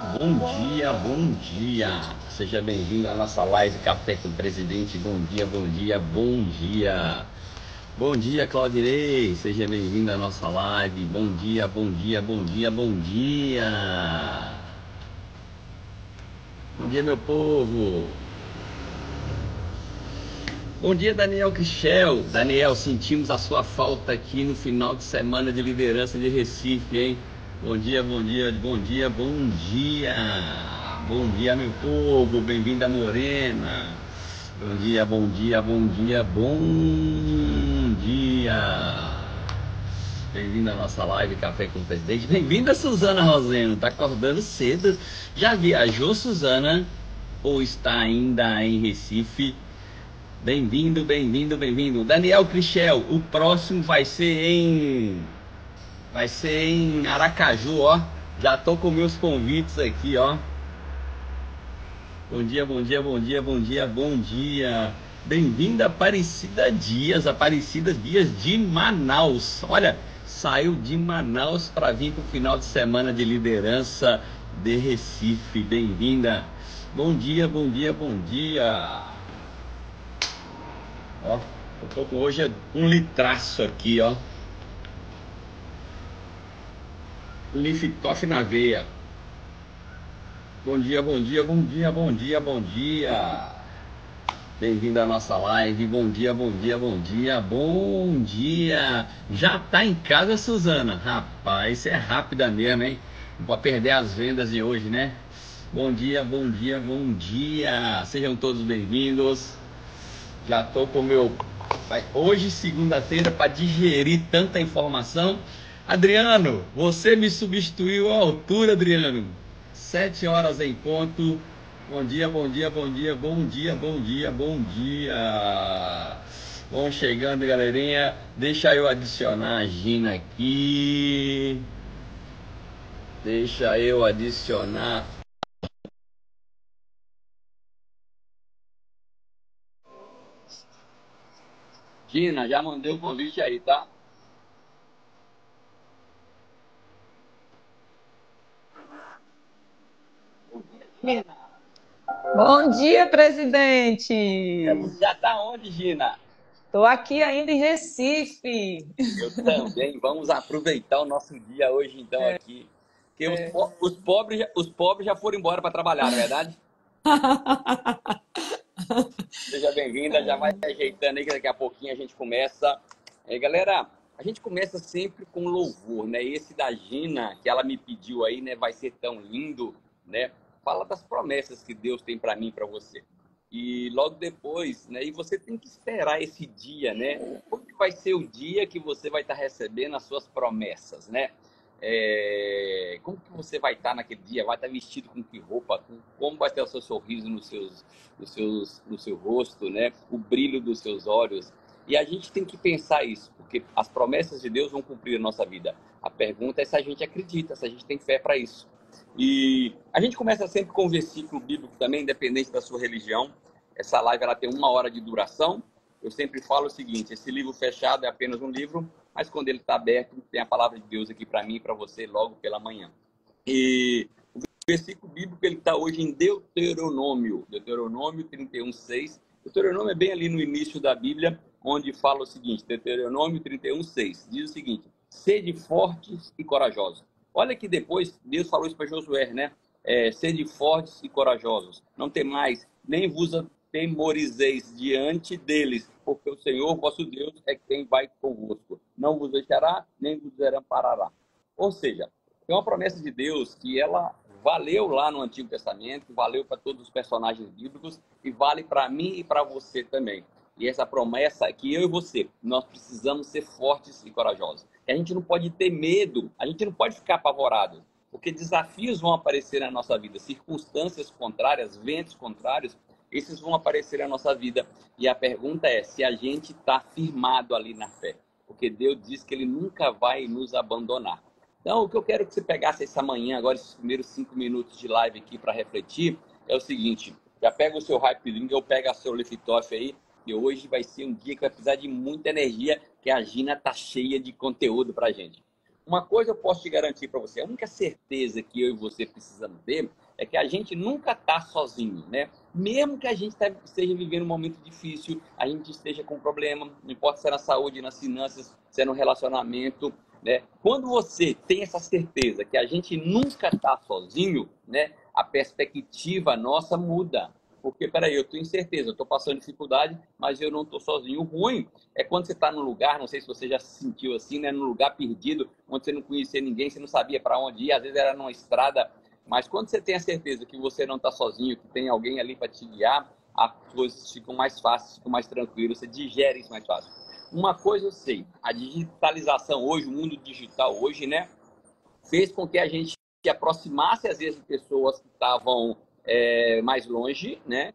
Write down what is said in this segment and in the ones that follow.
Bom dia, bom dia. Seja bem-vindo à nossa live Café com o Presidente. Bom dia, bom dia, bom dia. Bom dia, Claudinei. Seja bem-vindo à nossa live. Bom dia, bom dia, bom dia, bom dia. Bom dia, meu povo. Bom dia, Daniel Crichel. Daniel, sentimos a sua falta aqui no final de semana de liderança de Recife, hein? Bom dia, bom dia, bom dia, bom dia. Bom dia, meu povo. Bem-vinda, Morena. Bom dia, bom dia, bom dia, bom dia. Bem-vindo à nossa live Café com o Presidente. Bem-vinda, Suzana Roseno. Tá acordando cedo. Já viajou, Suzana? Ou está ainda em Recife? Bem-vindo, bem-vindo, bem-vindo. Daniel Crichel, o próximo vai ser em Aracaju, ó. Já tô com meus convites aqui, ó. Bom dia, bom dia, bom dia, bom dia, bom dia. Bem-vinda Aparecida Dias de Manaus. Olha, saiu de Manaus para vir para o final de semana de liderança de Recife. Bem-vinda. Bom dia, bom dia, bom dia. Ó, eu tô com hoje um litraço aqui, ó. Liftoff na veia. Bom dia, bom dia, bom dia, bom dia, bom dia. Bem-vindo à nossa live. Bom dia, bom dia, bom dia, bom dia. Já tá em casa, Suzana? Rapaz, isso é rápida mesmo, hein? Não pode perder as vendas de hoje, né? Bom dia, bom dia, bom dia. Sejam todos bem-vindos. Já tô com o meu. Hoje, segunda-feira, para digerir tanta informação. Adriano, você me substituiu à altura, Adriano. 7 horas em ponto. Bom dia, bom dia, bom dia, bom dia, bom dia, bom dia. Vamos chegando, galerinha. Deixa eu adicionar a Gina aqui. Deixa eu adicionar. Gina, já mandei o convite aí, tá? Gina, Bom dia, presidente. você já tá onde, Gina? Estou aqui ainda em Recife. Eu também. Vamos aproveitar o nosso dia hoje, então, aqui. Porque os pobres já foram embora para trabalhar, não é verdade? Seja bem-vinda, já vai ajeitando aí que daqui a pouquinho a gente começa. Galera, a gente começa sempre com louvor, né? Esse da Gina, que ela me pediu aí, né? Vai ser tão lindo, né? Fala das promessas que Deus tem para mim e para você. E logo depois, né? E você tem que esperar esse dia, né? Como que vai ser o dia que você vai estar recebendo as suas promessas, né? Como que você vai estar naquele dia? Vai estar vestido com que roupa? Como vai ter o seu sorriso no seu rosto, né? O brilho dos seus olhos. E a gente tem que pensar isso, porque as promessas de Deus vão cumprir a nossa vida. A pergunta é se a gente acredita, se a gente tem fé para isso. E a gente começa sempre com um versículo bíblico também, independente da sua religião. Essa live ela tem 1 hora de duração. Eu sempre falo o seguinte: esse livro fechado é apenas um livro, mas quando ele está aberto, tem a palavra de Deus aqui para mim e para você logo pela manhã. E o versículo bíblico ele está hoje em Deuteronômio 31:6. Deuteronômio é bem ali no início da Bíblia, onde fala o seguinte: Deuteronômio 31:6 diz o seguinte: sede fortes e corajosos. Olha que depois Deus falou isso para Josué, né? Sede fortes e corajosos, não temais, nem vos atemorizeis diante deles, porque o Senhor vosso Deus é quem vai convosco, não vos deixará, nem vos desamparará. Ou seja, tem uma promessa de Deus que ela valeu lá no Antigo Testamento, valeu para todos os personagens bíblicos e vale para mim e para você também. E essa promessa é que eu e você, nós precisamos ser fortes e corajosos. E a gente não pode ter medo, a gente não pode ficar apavorado, porque desafios vão aparecer na nossa vida, circunstâncias contrárias, ventos contrários, esses vão aparecer na nossa vida. E a pergunta é se a gente está firmado ali na fé, porque Deus diz que Ele nunca vai nos abandonar. Então, o que eu quero que você pegasse essa manhã, agora esses primeiros 5 minutos de live aqui para refletir, é o seguinte: já pega o seu Hype Link ou pega o seu Liftoff aí, e hoje vai ser um dia que vai precisar de muita energia, que a Gina tá cheia de conteúdo pra gente. Uma coisa eu posso te garantir para você, a única certeza que eu e você precisamos ter é que a gente nunca está sozinho, né? Mesmo que a gente esteja vivendo um momento difícil, a gente esteja com problema, não importa se é na saúde, nas finanças, se é no relacionamento, né? Quando você tem essa certeza que a gente nunca está sozinho, né? A perspectiva nossa muda. Porque, peraí, eu tenho certeza, eu estou passando dificuldade, mas eu não estou sozinho. O ruim é quando você está num lugar, não sei se você já se sentiu assim, né? Num lugar perdido, onde você não conhecia ninguém, você não sabia para onde ir, às vezes era numa estrada. Mas quando você tem a certeza que você não está sozinho, que tem alguém ali para te guiar, as coisas ficam mais fáceis, ficam mais tranquilas, você digere isso mais fácil. Uma coisa eu sei, a digitalização hoje, o mundo digital hoje, né? Fez com que a gente se aproximasse, às vezes, de pessoas que estavam mais longe, né?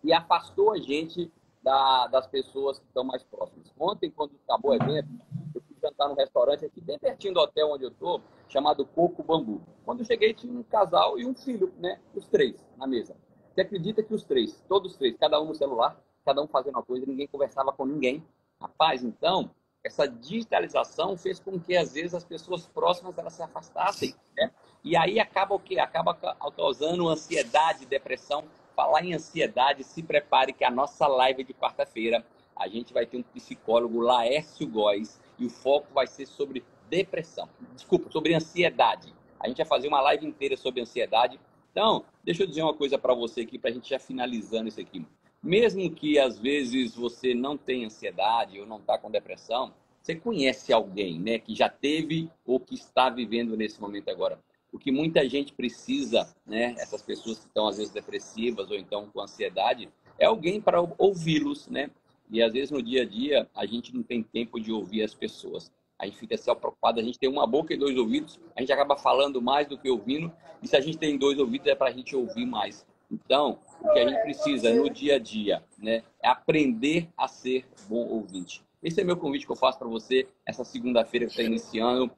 E afastou a gente das pessoas que estão mais próximas. Ontem, quando acabou o evento, eu fui jantar num restaurante aqui bem pertinho do hotel onde eu estou, chamado Coco Bambu. Quando eu cheguei, tinha um casal e um filho, né? Os três na mesa. Você acredita que os três, todos os três, cada um no celular, cada um fazendo uma coisa, ninguém conversava com ninguém? Rapaz, então, essa digitalização fez com que, às vezes, as pessoas próximas elas se afastassem, né? E aí acaba o quê? Acaba causando ansiedade, depressão. Falar em ansiedade, se prepare que a nossa live de quarta-feira, a gente vai ter um psicólogo, Laércio Góes, e o foco vai ser sobre depressão. Desculpa, sobre ansiedade. A gente vai fazer uma live inteira sobre ansiedade. Então, deixa eu dizer uma coisa para você aqui, para a gente já finalizando isso aqui. Mesmo que às vezes você não tenha ansiedade ou não está com depressão, você conhece alguém, né, que já teve ou que está vivendo nesse momento agora. O que muita gente precisa, né, essas pessoas que estão às vezes depressivas ou então com ansiedade, é alguém para ouvi-los, né? E às vezes no dia a dia a gente não tem tempo de ouvir as pessoas. A gente fica só preocupado, a gente tem uma boca e dois ouvidos, a gente acaba falando mais do que ouvindo, e se a gente tem dois ouvidos é para a gente ouvir mais. Então, o que a gente precisa no dia a dia, né, é aprender a ser bom ouvinte. Esse é meu convite que eu faço para você essa segunda-feira que está iniciando.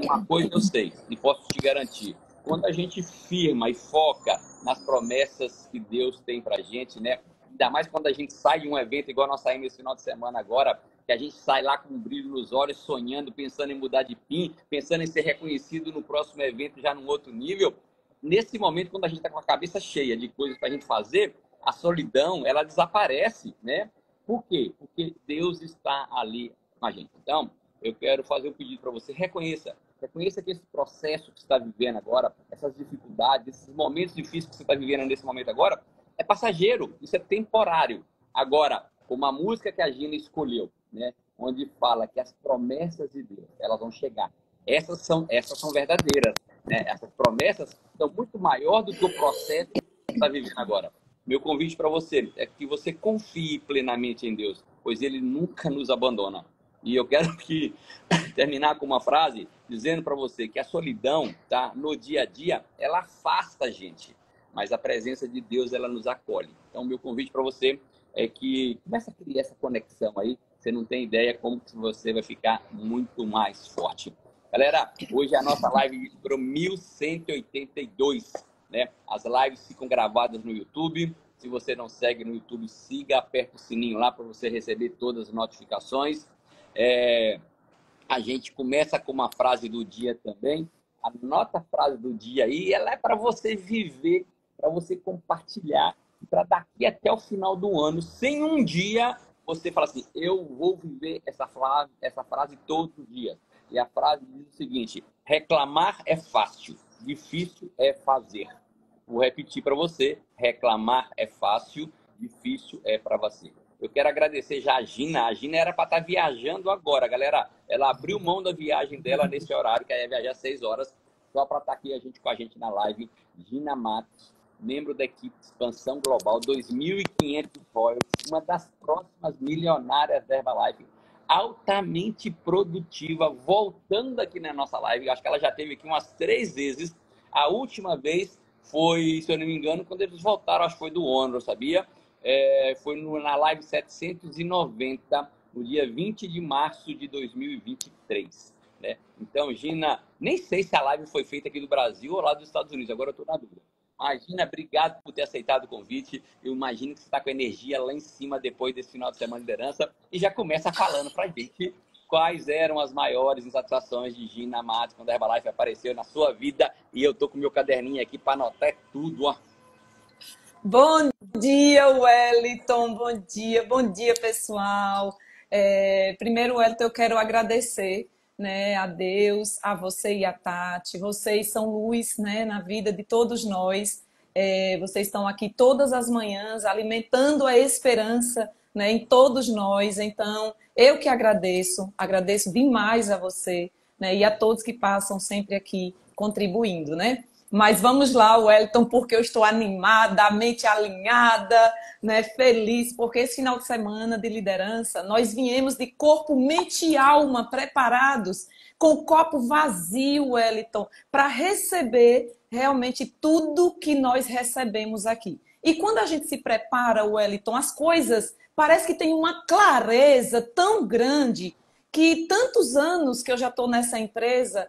Uma coisa eu sei e posso te garantir. Quando a gente firma e foca nas promessas que Deus tem para a gente, né? Ainda mais quando a gente sai de um evento, igual nós saímos esse final de semana agora, que a gente sai lá com um brilho nos olhos, sonhando, pensando em mudar de PIN, pensando em ser reconhecido no próximo evento já num outro nível. Nesse momento, quando a gente está com a cabeça cheia de coisas para a gente fazer, a solidão, ela desaparece, né? Por quê? Porque Deus está ali com a gente. Então, eu quero fazer um pedido para você. Reconheça que esse processo que você está vivendo agora, essas dificuldades, esses momentos difíceis que você está vivendo nesse momento agora, é passageiro, isso é temporário. Agora, como a música que a Gina escolheu, né? Onde fala que as promessas de Deus, elas vão chegar. Essas são verdadeiras, né? Essas promessas são muito maior do que o processo que você está vivendo agora. Meu convite para você é que você confie plenamente em Deus, pois Ele nunca nos abandona. E eu quero terminar com uma frase dizendo para você que a solidão, tá, no dia a dia, ela afasta a gente, mas a presença de Deus, ela nos acolhe. Então, meu convite para você é que comece a criar essa conexão aí. Você não tem ideia como que você vai ficar muito mais forte. Galera, hoje a nossa live número 1182. Né? As lives ficam gravadas no YouTube. Se você não segue no YouTube, siga, aperta o sininho lá para você receber todas as notificações. A gente começa com uma frase do dia também. Anota a frase do dia aí, ela é para você viver, para você compartilhar, para daqui até o final do ano, sem um dia você falar assim, eu vou viver essa frase todos os dias. E a frase diz o seguinte: reclamar é fácil, difícil é fazer. Vou repetir para você: reclamar é fácil, difícil é para você. Eu quero agradecer já a Gina. A Gina era para estar viajando agora, galera. Ela abriu mão da viagem dela nesse horário, que ia viajar 6 horas, só para estar aqui com a gente na live. Gina Matos, membro da equipe de Expansão Global, 2.500 royalties, uma das próximas milionárias da Herbalife, altamente produtiva, voltando aqui na nossa live. Acho que ela já esteve aqui umas 3 vezes. A última vez foi, se eu não me engano, quando eles voltaram, acho que foi do Honor, sabia? Foi na live 790, no dia 20 de março de 2023. Né? Então, Gina, nem sei se a live foi feita aqui do Brasil ou lá dos Estados Unidos, agora eu estou na dúvida. Mas, Gina, obrigado por ter aceitado o convite. Eu imagino que você está com energia lá em cima depois desse final de semana de liderança e já começa falando para a gente quais eram as maiores insatisfações de Gina Matos quando a Herbalife apareceu na sua vida. E eu tô com meu caderninho aqui para anotar tudo, ó. Bom dia, Wellington. Bom dia, pessoal. Primeiro, Wellington, eu quero agradecer, né, a Deus, a você e a Tati. Vocês são luz, né, na vida de todos nós. Vocês estão aqui todas as manhãs alimentando a esperança, né, em todos nós. Então, eu que agradeço demais a você, né, e a todos que passam sempre aqui contribuindo, né? Mas vamos lá, Wellington, porque eu estou animada, a mente alinhada, né, feliz, porque esse final de semana de liderança, nós viemos de corpo, mente e alma preparados, com o copo vazio, Wellington, para receber realmente tudo que nós recebemos aqui. E quando a gente se prepara, Wellington, as coisas parece que tem uma clareza tão grande que tantos anos que eu já estou nessa empresa,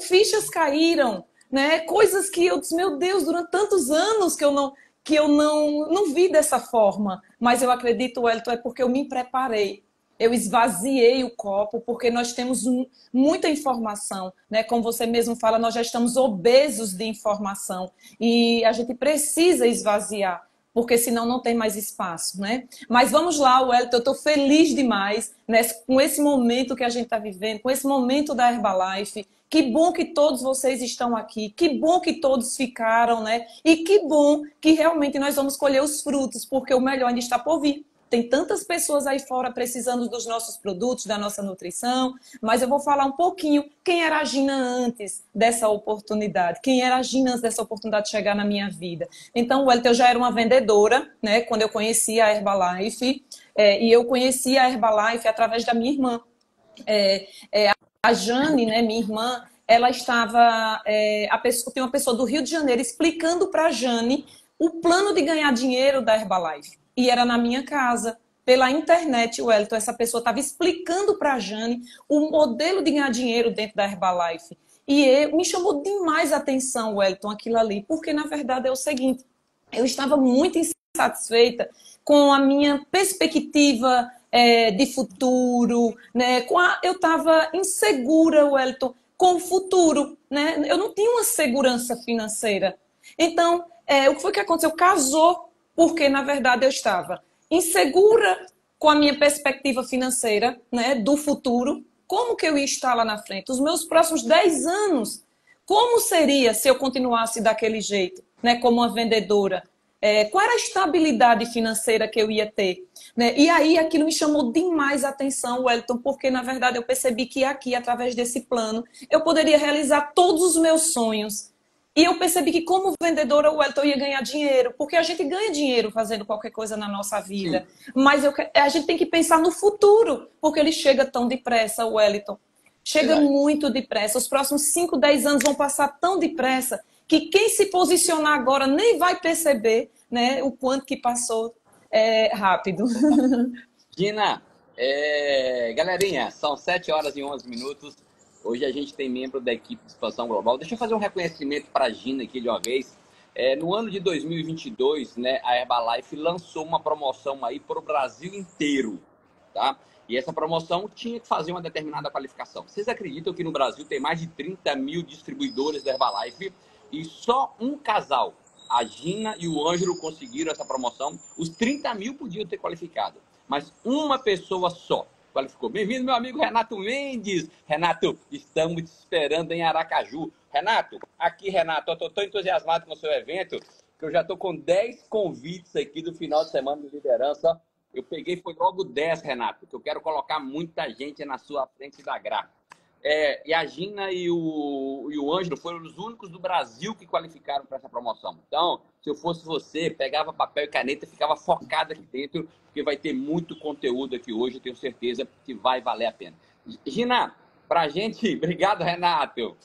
fichas caíram, né? Coisas que eu disse, meu Deus, durante tantos anos que eu não vi dessa forma. Mas eu acredito, Wellington, é porque eu me preparei. Eu esvaziei o copo, porque nós temos muita informação, né? Como você mesmo fala, nós já estamos obesos de informação e a gente precisa esvaziar, porque senão não tem mais espaço, né? Mas vamos lá, Wellington, eu estou feliz demais, né, com esse momento que a gente está vivendo, com esse momento da Herbalife. Que bom que todos vocês estão aqui, que bom que todos ficaram, né? E que bom que realmente nós vamos colher os frutos, porque o melhor ainda está por vir. Tem tantas pessoas aí fora precisando dos nossos produtos, da nossa nutrição, mas eu vou falar um pouquinho quem era a Gina antes dessa oportunidade, quem era a Gina antes dessa oportunidade de chegar na minha vida. Então, Wellington, eu já era uma vendedora, né, quando eu conheci a Herbalife, e eu conheci a Herbalife através da minha irmã. A Jane, né, minha irmã, ela estava, tem uma pessoa do Rio de Janeiro explicando para a Jane o plano de ganhar dinheiro da Herbalife. E era na minha casa, pela internet, Wellington. Essa pessoa estava explicando para a Jane o modelo de ganhar dinheiro dentro da Herbalife. E me chamou demais a atenção, Wellington, aquilo ali, porque na verdade é o seguinte, eu estava muito insatisfeita com a minha perspectiva de futuro, né? Eu estava insegura, Wellington, com o futuro, né? Eu não tinha uma segurança financeira. Então, o que foi que aconteceu? Casou, porque na verdade eu estava insegura com a minha perspectiva financeira, né, do futuro. Como que eu ia estar lá na frente? Os meus próximos 10 anos, como seria se eu continuasse daquele jeito, né, como uma vendedora? Qual era a estabilidade financeira que eu ia ter? Né? E aí aquilo me chamou demais a atenção, Wellington, porque na verdade eu percebi que aqui, através desse plano, eu poderia realizar todos os meus sonhos. E eu percebi que como vendedora, Wellington, eu ia ganhar dinheiro, porque a gente ganha dinheiro fazendo qualquer coisa na nossa vida. Sim. Mas a gente tem que pensar no futuro, porque ele chega tão depressa, Wellington. Chega muito depressa. Os próximos 5, 10 anos vão passar tão depressa que quem se posicionar agora nem vai perceber, né, o quanto que passou rápido. Gina, galerinha, são 7 horas e 11 minutos. Hoje a gente tem membro da equipe de expansão global. Deixa eu fazer um reconhecimento para a Gina aqui de uma vez. No ano de 2022, né, a Herbalife lançou uma promoção aí para o Brasil inteiro, tá? E essa promoção tinha que fazer uma determinada qualificação. Vocês acreditam que no Brasil tem mais de 30 mil distribuidores da Herbalife e só um casal, a Gina e o Ângelo, conseguiram essa promoção? Os 30 mil podiam ter qualificado, mas uma pessoa só qualificou. Bem-vindo, meu amigo Renato Mendes. Renato, estamos te esperando em Aracaju. Renato, Renato, eu estou entusiasmado com o seu evento, que eu já estou com 10 convites aqui do final de semana de liderança. Eu peguei, foi logo 10, Renato, que eu quero colocar muita gente na sua frente da graça. E a Gina e o Ângelo foram os únicos do Brasil que qualificaram para essa promoção. Então, se eu fosse você, pegava papel e caneta e ficava focado aqui dentro, porque vai ter muito conteúdo aqui hoje, eu tenho certeza que vai valer a pena. Gina, pra gente... Obrigado, Renato.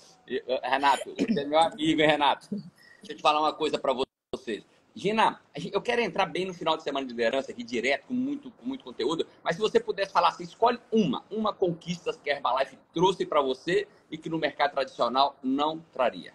Renato, você é meu amigo, hein, Renato? Deixa eu te falar uma coisa para vocês. Gina, eu quero entrar bem no final de semana de liderança aqui, direto, com muito conteúdo, mas se você pudesse falar assim, escolhe uma conquista que a Herbalife trouxe para você e que no mercado tradicional não traria.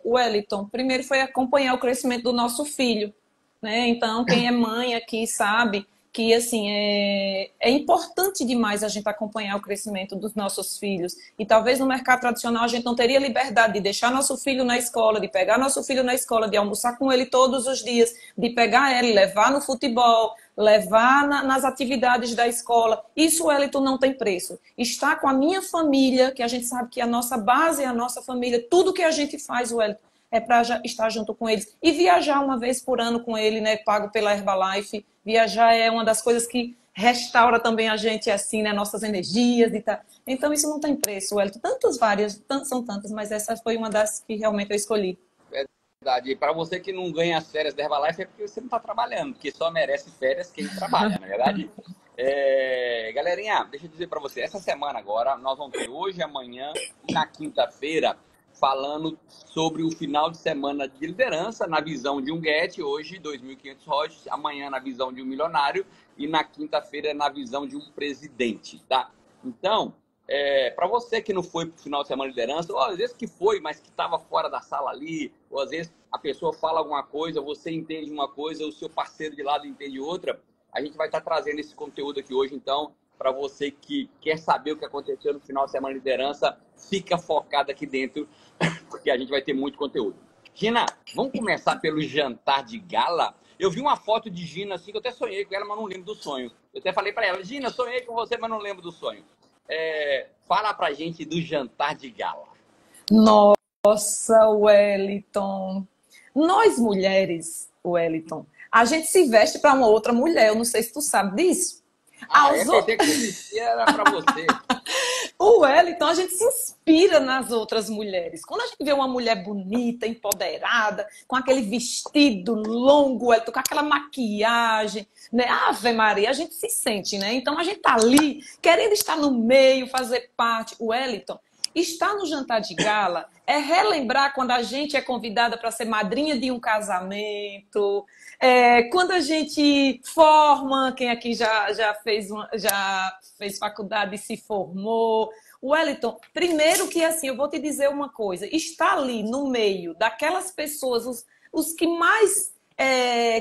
Wellington, primeiro foi acompanhar o crescimento do nosso filho, né? Então, quem é mãe aqui sabe que assim é importante demais a gente acompanhar o crescimento dos nossos filhos. E talvez no mercado tradicional a gente não teria liberdade de deixar nosso filho na escola, de pegar nosso filho na escola, de almoçar com ele todos os dias, de pegar ele, levar no futebol, levar nas atividades da escola. Isso, Wellington, não tem preço. Estar com a minha família, que a gente sabe que a nossa base é a nossa família, tudo que a gente faz, Wellington, é para estar junto com eles. E viajar uma vez por ano com ele, né, pago pela Herbalife. Viajar é uma das coisas que restaura também a gente, assim, né, nossas energias e tal. Então, isso não tem preço, Wellington. Tantas várias, são tantas, mas essa foi uma das que realmente eu escolhi. Verdade. E para você que não ganha as férias da Herbalife é porque você não está trabalhando, porque só merece férias quem trabalha, na verdade. Galerinha, deixa eu dizer para você, essa semana agora, nós vamos ter hoje, amanhã e na quinta-feira, falando sobre o final de semana de liderança, na visão de um Get, hoje 2.500 royalties, amanhã na visão de um milionário e na quinta-feira na visão de um presidente, tá? Então, para você que não foi para o final de semana de liderança, ou às vezes que foi, mas que estava fora da sala ali, ou às vezes a pessoa fala alguma coisa, você entende uma coisa, o seu parceiro de lado entende outra, a gente vai estar trazendo esse conteúdo aqui hoje, então, para você que quer saber o que aconteceu no final de semana de liderança, fica focado aqui dentro, porque a gente vai ter muito conteúdo. Gina, vamos começar pelo jantar de gala? Eu vi uma foto de Gina assim, que eu até sonhei com ela, mas não lembro do sonho. Eu até falei para ela, Gina, sonhei com você, mas não lembro do sonho. Fala pra gente do jantar de gala. Nossa, Wellington. Nós mulheres, Wellington, a gente se veste para uma outra mulher. Eu não sei se tu sabe disso. Pensei que existia, era para você. O Wellington, a gente se inspira nas outras mulheres. Quando a gente vê uma mulher bonita, empoderada, com aquele vestido longo, Wellington, com aquela maquiagem, né? Ave Maria, a gente se sente, né? Então a gente tá ali, querendo estar no meio, fazer parte. O Wellington, estar no jantar de gala é relembrar quando a gente é convidada para ser madrinha de um casamento, quando a gente forma, quem aqui já fez faculdade e se formou. Wellington, primeiro que assim, eu vou te dizer uma coisa, está ali no meio daquelas pessoas, os que mais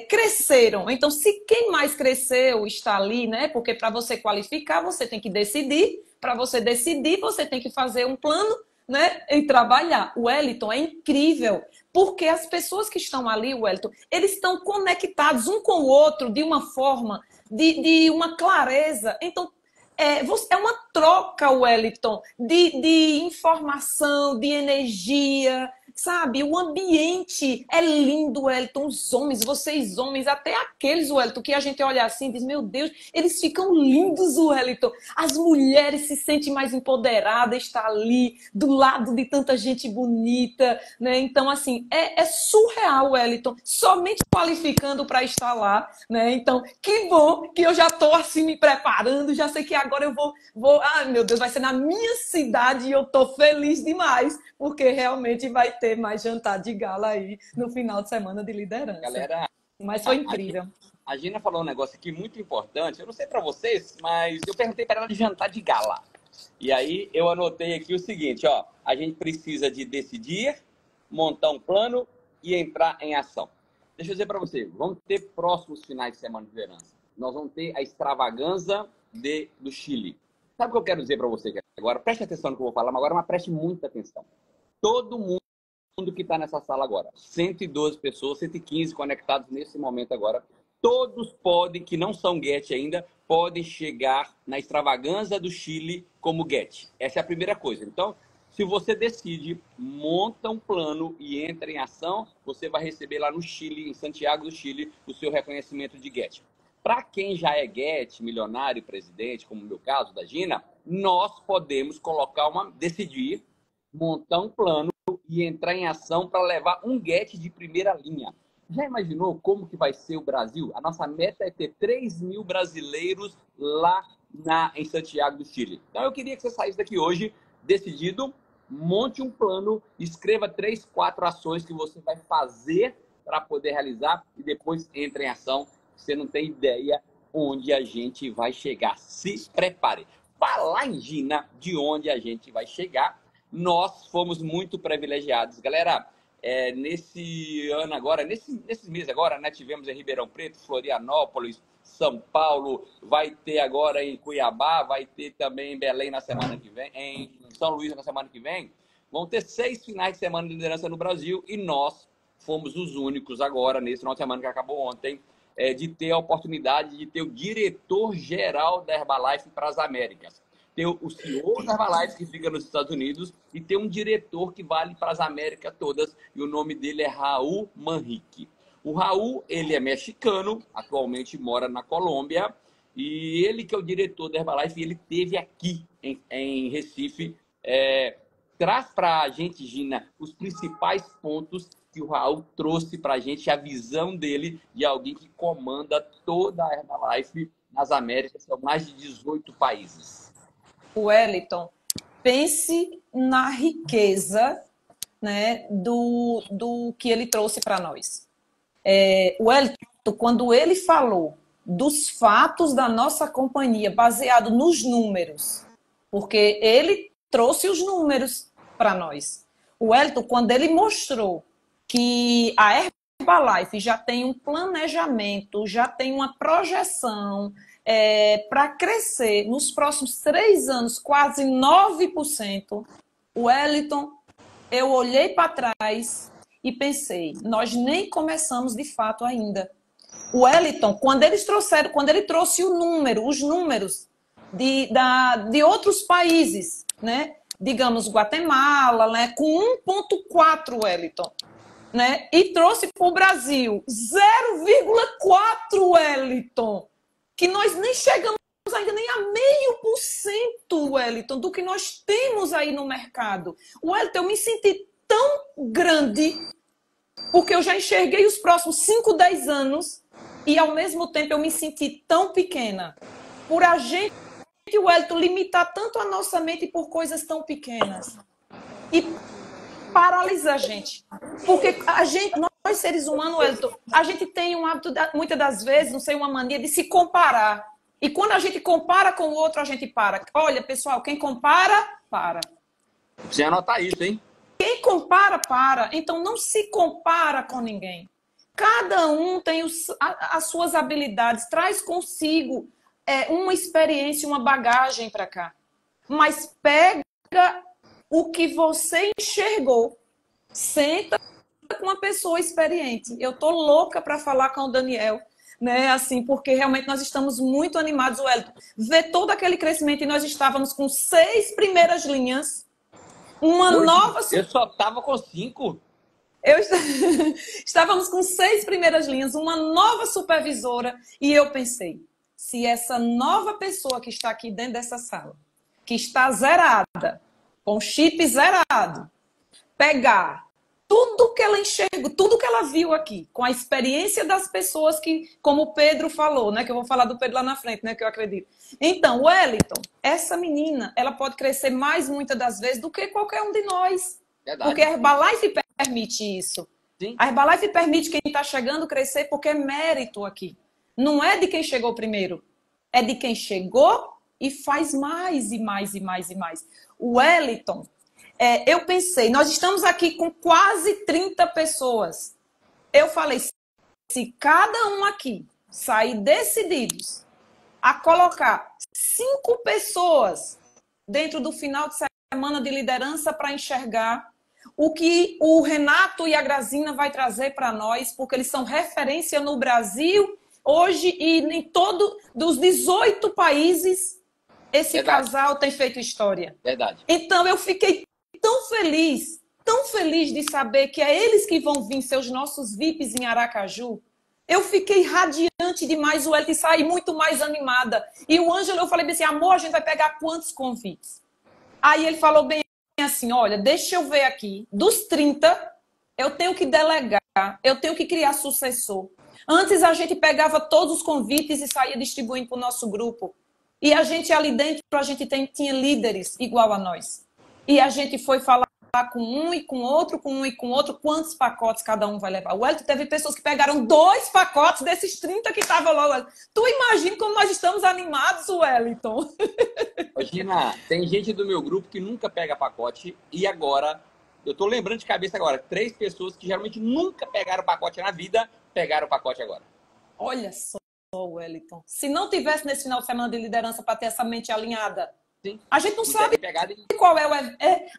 cresceram. Então, se quem mais cresceu está ali, né? Porque para você qualificar, você tem que decidir. Para você decidir, você tem que fazer um plano, né? E trabalhar. O Wellington é incrível, porque as pessoas que estão ali, Wellington, eles estão conectados um com o outro de uma forma, de uma clareza. Então, é uma troca, Wellington, de informação, de energia, sabe? O ambiente é lindo, Wellington. Os homens, vocês homens, até aqueles, Wellington, que a gente olha assim e diz, meu Deus, eles ficam lindos, Wellington. As mulheres se sentem mais empoderadas, estar ali, do lado de tanta gente bonita, né? Então, assim, é surreal, Wellington. Somente qualificando para estar lá, né? Então, que bom que eu já estou assim me preparando, já sei que agora eu vou... Ai, meu Deus, vai ser na minha cidade e eu estou feliz demais, porque realmente vai ter mais jantar de gala aí no final de semana de liderança. Galera, mas foi incrível. A Gina falou um negócio aqui muito importante. Eu não sei para vocês, mas eu perguntei para ela de jantar de gala. E aí eu anotei aqui o seguinte, ó. A gente precisa de decidir, montar um plano e entrar em ação. Deixa eu dizer para você, vamos ter próximos finais de semana de liderança. Nós vamos ter a extravaganza do Chile. Sabe o que eu quero dizer para você agora? Preste atenção no que eu vou falar, mas agora preste muita atenção. Todo mundo que está nessa sala agora, 112 pessoas, 115 conectados nesse momento agora, todos podem, que não são Get ainda, podem chegar na extravaganza do Chile como Get. Essa é a primeira coisa. Então, se você decide, monta um plano e entra em ação, você vai receber lá no Chile, em Santiago do Chile, o seu reconhecimento de Get. Para quem já é Get, milionário, presidente, como no meu caso, da Gina, nós podemos decidir, montar um plano e entrar em ação para levar um Get de primeira linha. Já imaginou como que vai ser o Brasil? A nossa meta é ter 3.000 brasileiros lá em Santiago do Chile. Então eu queria que você saísse daqui hoje decidido, monte um plano, escreva 3, 4 ações que você vai fazer para poder realizar e depois entre em ação. Você não tem ideia onde a gente vai chegar. Se prepare. Falar em Gina, de onde a gente vai chegar, nós fomos muito privilegiados. Galera, nesse ano agora, nesses meses agora, né, tivemos em Ribeirão Preto, Florianópolis, São Paulo, vai ter agora em Cuiabá, vai ter também em Belém na semana que vem, em São Luís na semana que vem. Vão ter 6 finais de semana de liderança no Brasil e nós fomos os únicos agora, nesse final de semana que acabou ontem, de ter a oportunidade de ter o diretor-geral da Herbalife para as Américas. Ter o CEO da Herbalife, que fica nos Estados Unidos, e ter um diretor que vale para as Américas todas, e o nome dele é Raul Manrique. O Raul, ele é mexicano, atualmente mora na Colômbia, e ele que é o diretor da Herbalife, ele esteve aqui em Recife. Traz para a gente, Gina, os principais pontos que o Raul trouxe para a gente, a visão dele de alguém que comanda toda a Herbalife nas Américas, são mais de 18 países. Wellington, pense na riqueza, né, do que ele trouxe para nós. Wellington, quando ele falou dos fatos da nossa companhia, baseado nos números, porque ele trouxe os números para nós. O Wellington, quando ele mostrou que a Herbalife já tem um planejamento, já tem uma projeção para crescer nos próximos 3 anos, quase 9%, Wellington, eu olhei para trás e pensei, nós nem começamos de fato ainda. O Wellington, quando ele trouxe os números de outros países, né? Digamos, Guatemala, né? Com 1,4, Wellington, né? E trouxe para o Brasil 0,4, Wellington, que nós nem chegamos ainda nem a 0,5%, Wellington, do que nós temos aí no mercado. Wellington, eu me senti tão grande, porque eu já enxerguei os próximos 5, 10 anos, e ao mesmo tempo eu me senti tão pequena. Por a gente, Wellington, limitar tanto a nossa mente por coisas tão pequenas. E paralisa a gente. Porque nós seres humanos, Wellington, a gente tem um hábito, muitas das vezes, não sei, uma mania de se comparar. E quando a gente compara com o outro, a gente para. Olha, pessoal, quem compara, para. Precisa anotar isso, hein? Quem compara, para. Então, não se compara com ninguém. Cada um tem as suas habilidades, traz consigo uma experiência, uma bagagem para cá. Mas pega o que você enxergou. Senta com uma pessoa experiente. Eu tô louca para falar com o Daniel, né? Assim, porque realmente nós estamos muito animados, Wellington. Ver todo aquele crescimento e nós estávamos com 6 primeiras linhas. Eu só estava com 5. Estávamos com 6 primeiras linhas, uma nova supervisora, e eu pensei, se essa nova pessoa que está aqui dentro dessa sala, que está zerada, com chip zerado, pegar tudo que ela enxergou, tudo que ela viu aqui, com a experiência das pessoas que, como o Pedro falou, né, que eu vou falar do Pedro lá na frente, né, que eu acredito. Então, Wellington, essa menina, ela pode crescer mais muitas das vezes do que qualquer um de nós. Verdade. Porque a Herbalife permite isso. Sim. A Herbalife permite quem está chegando crescer porque é mérito aqui. Não é de quem chegou primeiro. É de quem chegou e faz mais e mais e mais e mais. O Wellington, eu pensei, nós estamos aqui com quase 30 pessoas. Eu falei, se cada um aqui sair decididos a colocar 5 pessoas dentro do final de semana de liderança para enxergar o que o Renato e a Grazina vai trazer para nós, porque eles são referência no Brasil hoje e em todo dos 18 países esse Verdade. Casal tem feito história. Verdade. Então eu fiquei tão feliz de saber que é eles que vão vir ser os nossos VIPs em Aracaju. Eu fiquei radiante demais, o Wellington, e saí muito mais animada. E o Ângelo, eu falei assim, amor, a gente vai pegar quantos convites? Aí ele falou bem assim, olha, deixa eu ver aqui, dos 30, eu tenho que delegar, eu tenho que criar sucessor. Antes a gente pegava todos os convites e saía distribuindo para o nosso grupo. E a gente ali dentro, a gente tinha líderes igual a nós. E a gente foi falar com um e com outro, com um e com outro, quantos pacotes cada um vai levar. O Wellington teve pessoas que pegaram 2 pacotes desses 30 que estavam lá. Tu imagina como nós estamos animados, Wellington. Gina, tem gente do meu grupo que nunca pega pacote e agora Eu tô lembrando de cabeça agora, 3 pessoas que geralmente nunca pegaram o pacote na vida, pegaram o pacote agora. Olha só, Wellington. Se não tivesse nesse final de semana de liderança para ter essa mente alinhada, Sim, a gente não não sabe teria pegado e... qual é o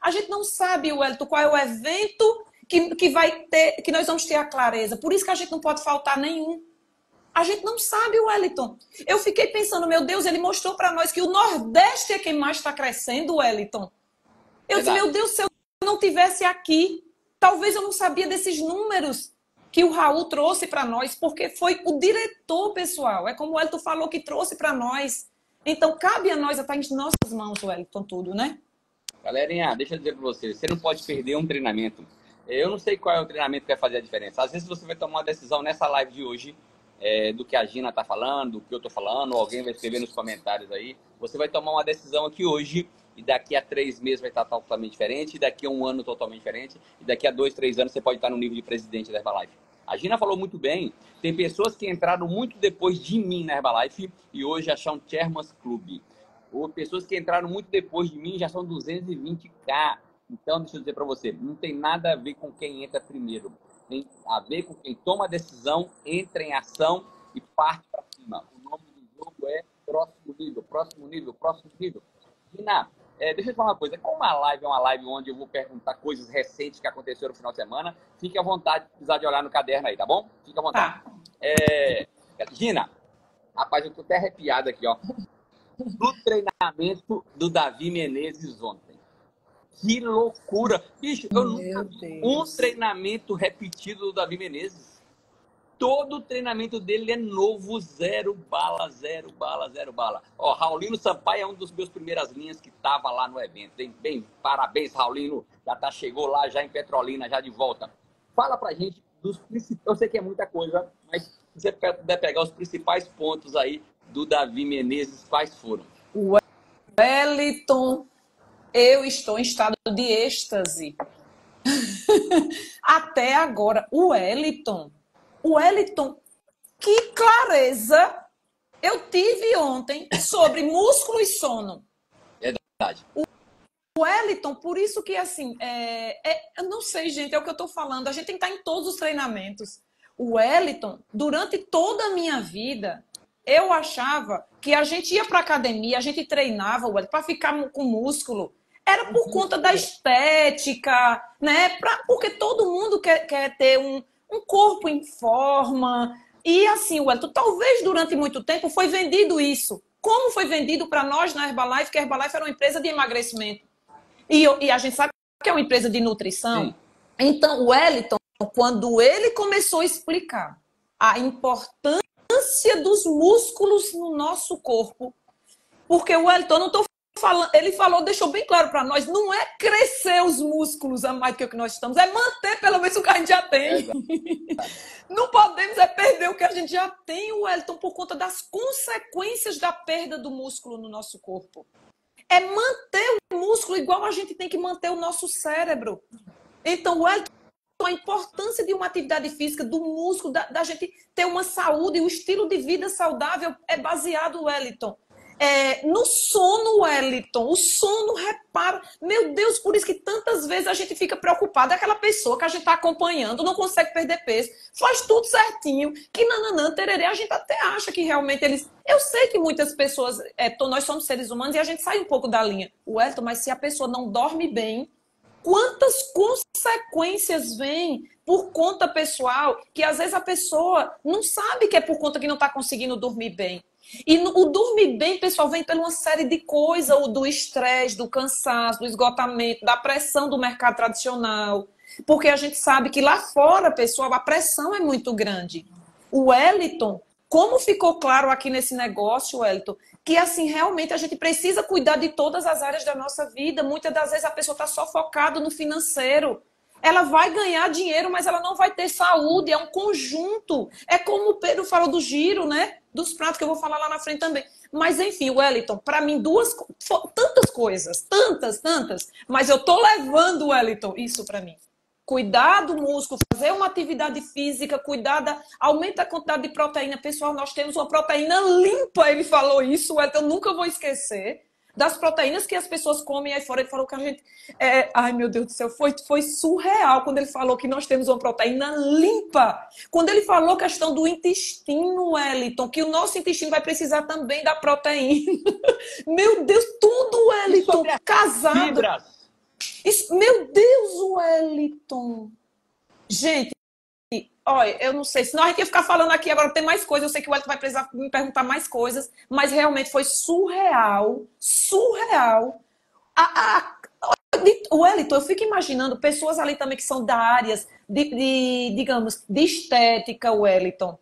a gente não sabe, Wellington, qual é o evento que vai ter, que nós vamos ter a clareza. Por isso que a gente não pode faltar nenhum. A gente não sabe, Wellington. Eu fiquei pensando, meu Deus, ele mostrou para nós que o Nordeste é quem mais está crescendo, Wellington. Eu disse, Verdade. meu Deus, se eu não tivesse aqui, talvez eu não sabia desses números que o Raul trouxe para nós, porque foi o diretor, pessoal. É como o Wellington falou que trouxe para nós. Então, cabe a nós, está em nossas mãos, Wellington, tudo, né? Galerinha, deixa eu dizer para você, você não pode perder um treinamento. Eu não sei qual é o treinamento que vai fazer a diferença. Às vezes você vai tomar uma decisão nessa live de hoje, do que a Gina está falando, do que eu estou falando, ou alguém vai escrever nos comentários aí. Você vai tomar uma decisão aqui hoje, e daqui a 3 meses vai estar totalmente diferente, e daqui a 1 ano totalmente diferente, e daqui a 2, 3 anos você pode estar no nível de presidente da Herbalife. A Gina falou muito bem, tem pessoas que entraram muito depois de mim na Herbalife e hoje já são Chairman's Club. Ou pessoas que entraram muito depois de mim já são 220k. Então, deixa eu dizer para você, não tem nada a ver com quem entra primeiro. Tem a ver com quem toma a decisão, entra em ação e parte para cima. O nome do jogo é próximo nível, próximo nível, próximo nível. Gina, deixa eu te falar uma coisa. Como a live é uma live onde eu vou perguntar coisas recentes que aconteceram no final de semana, fique à vontade de precisar de olhar no caderno aí, tá bom? Fique à vontade. Tá. Gina, rapaz, eu tô até arrepiado aqui, ó. Do treinamento do Davi Menezes ontem. Que loucura! Bicho, eu nunca vi um treinamento repetido do Davi Menezes. Todo o treinamento dele é novo, 0 bala, 0 bala, 0 bala. Ó, Raulino Sampaio é um dos meus primeiras linhas que estava lá no evento. Bem, parabéns, Raulino. Chegou lá, já em Petrolina, já de volta. Fala pra gente dos principais. Eu sei que é muita coisa, mas se você puder pegar os principais pontos aí do Davi Menezes, quais foram? Wellington, eu estou em estado de êxtase. Até agora, o Wellington, que clareza eu tive ontem sobre músculo e sono. Verdade. O Wellington, por isso que assim, eu não sei, gente, é o que eu estou falando, a gente tem que estar em todos os treinamentos. O Wellington, durante toda a minha vida, eu achava que a gente ia para a academia, a gente treinava para ficar com músculo. Era por conta da estética, né? Porque todo mundo quer ter um corpo em forma. E assim, Wellington, talvez durante muito tempo foi vendido isso. Como foi vendido para nós na Herbalife, que a Herbalife era uma empresa de emagrecimento. E a gente sabe que é uma empresa de nutrição. Sim. Então, o Wellington, quando ele começou a explicar a importância dos músculos no nosso corpo, porque o Wellington, não estou falando, ele falou, deixou bem claro para nós, não é crescer os músculos a mais do que o que nós estamos, é manter pelo menos o que a gente já tem. Não podemos perder o que a gente já tem, Wellington, por conta das consequências da perda do músculo no nosso corpo. É manter o músculo igual a gente tem que manter o nosso cérebro. Então, Wellington, a importância de uma atividade física, do músculo, da gente ter uma saúde, e o estilo de vida saudável é baseado, Wellington, no sono, Wellington. O sono repara. Meu Deus, por isso que tantas vezes a gente fica preocupada. Aquela pessoa que a gente está acompanhando, não consegue perder peso, faz tudo certinho, que nananã, tererê, a gente até acha que realmente eles... Eu sei que muitas pessoas, nós somos seres humanos e a gente sai um pouco da linha. Wellington, mas se a pessoa não dorme bem, quantas consequências vêm por conta pessoal, que às vezes a pessoa não sabe que é por conta que não está conseguindo dormir bem. E o dormir bem, pessoal, vem por uma série de coisas, do estresse, do cansaço, do esgotamento, da pressão do mercado tradicional. Porque a gente sabe que lá fora, pessoal, a pressão é muito grande. O Wellington, como ficou claro aqui nesse negócio, Wellington, que assim, realmente a gente precisa cuidar de todas as áreas da nossa vida. Muitas das vezes a pessoa está só focada no financeiro. Ela vai ganhar dinheiro, mas ela não vai ter saúde, é um conjunto. É como o Pedro falou do giro, né? Dos pratos, que eu vou falar lá na frente também. Mas, enfim, Wellington, para mim, tantas coisas, tantas, mas eu tô levando, Wellington, isso para mim. Cuidar do músculo, fazer uma atividade física, aumenta a quantidade de proteína. Pessoal, nós temos uma proteína limpa, ele falou isso, Wellington, eu nunca vou esquecer. das proteínas que as pessoas comem aí fora. Ele falou que a gente... ai, meu Deus do céu, foi surreal quando ele falou que nós temos uma proteína limpa. Quando ele falou a questão do intestino, Wellington, que o nosso intestino vai precisar também da proteína. Meu Deus, tudo, Wellington, casado. Fibras. Isso, meu Deus, Wellington. Gente, olha, eu não sei, senão a gente ia ficar falando aqui, agora tem mais coisas, eu sei que o Wellington vai precisar me perguntar mais coisas, mas realmente foi surreal, surreal. Wellington, eu fico imaginando pessoas ali também que são da áreas digamos, de estética, Wellington.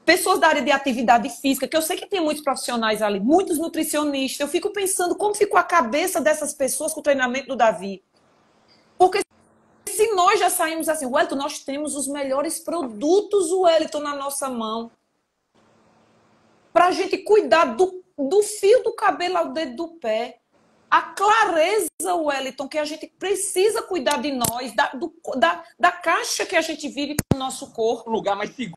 Pessoas da área de atividade física, que eu sei que tem muitos profissionais ali, muitos nutricionistas. Eu fico pensando como ficou a cabeça dessas pessoas com o treinamento do Davi. Porque se nós já saímos assim, Wellington, nós temos os melhores produtos, Wellington, na nossa mão. Para a gente cuidar do fio do cabelo ao dedo do pé. A clareza, Wellington, que a gente precisa cuidar de nós, da caixa que a gente vive com o nosso corpo. O lugar mais seguro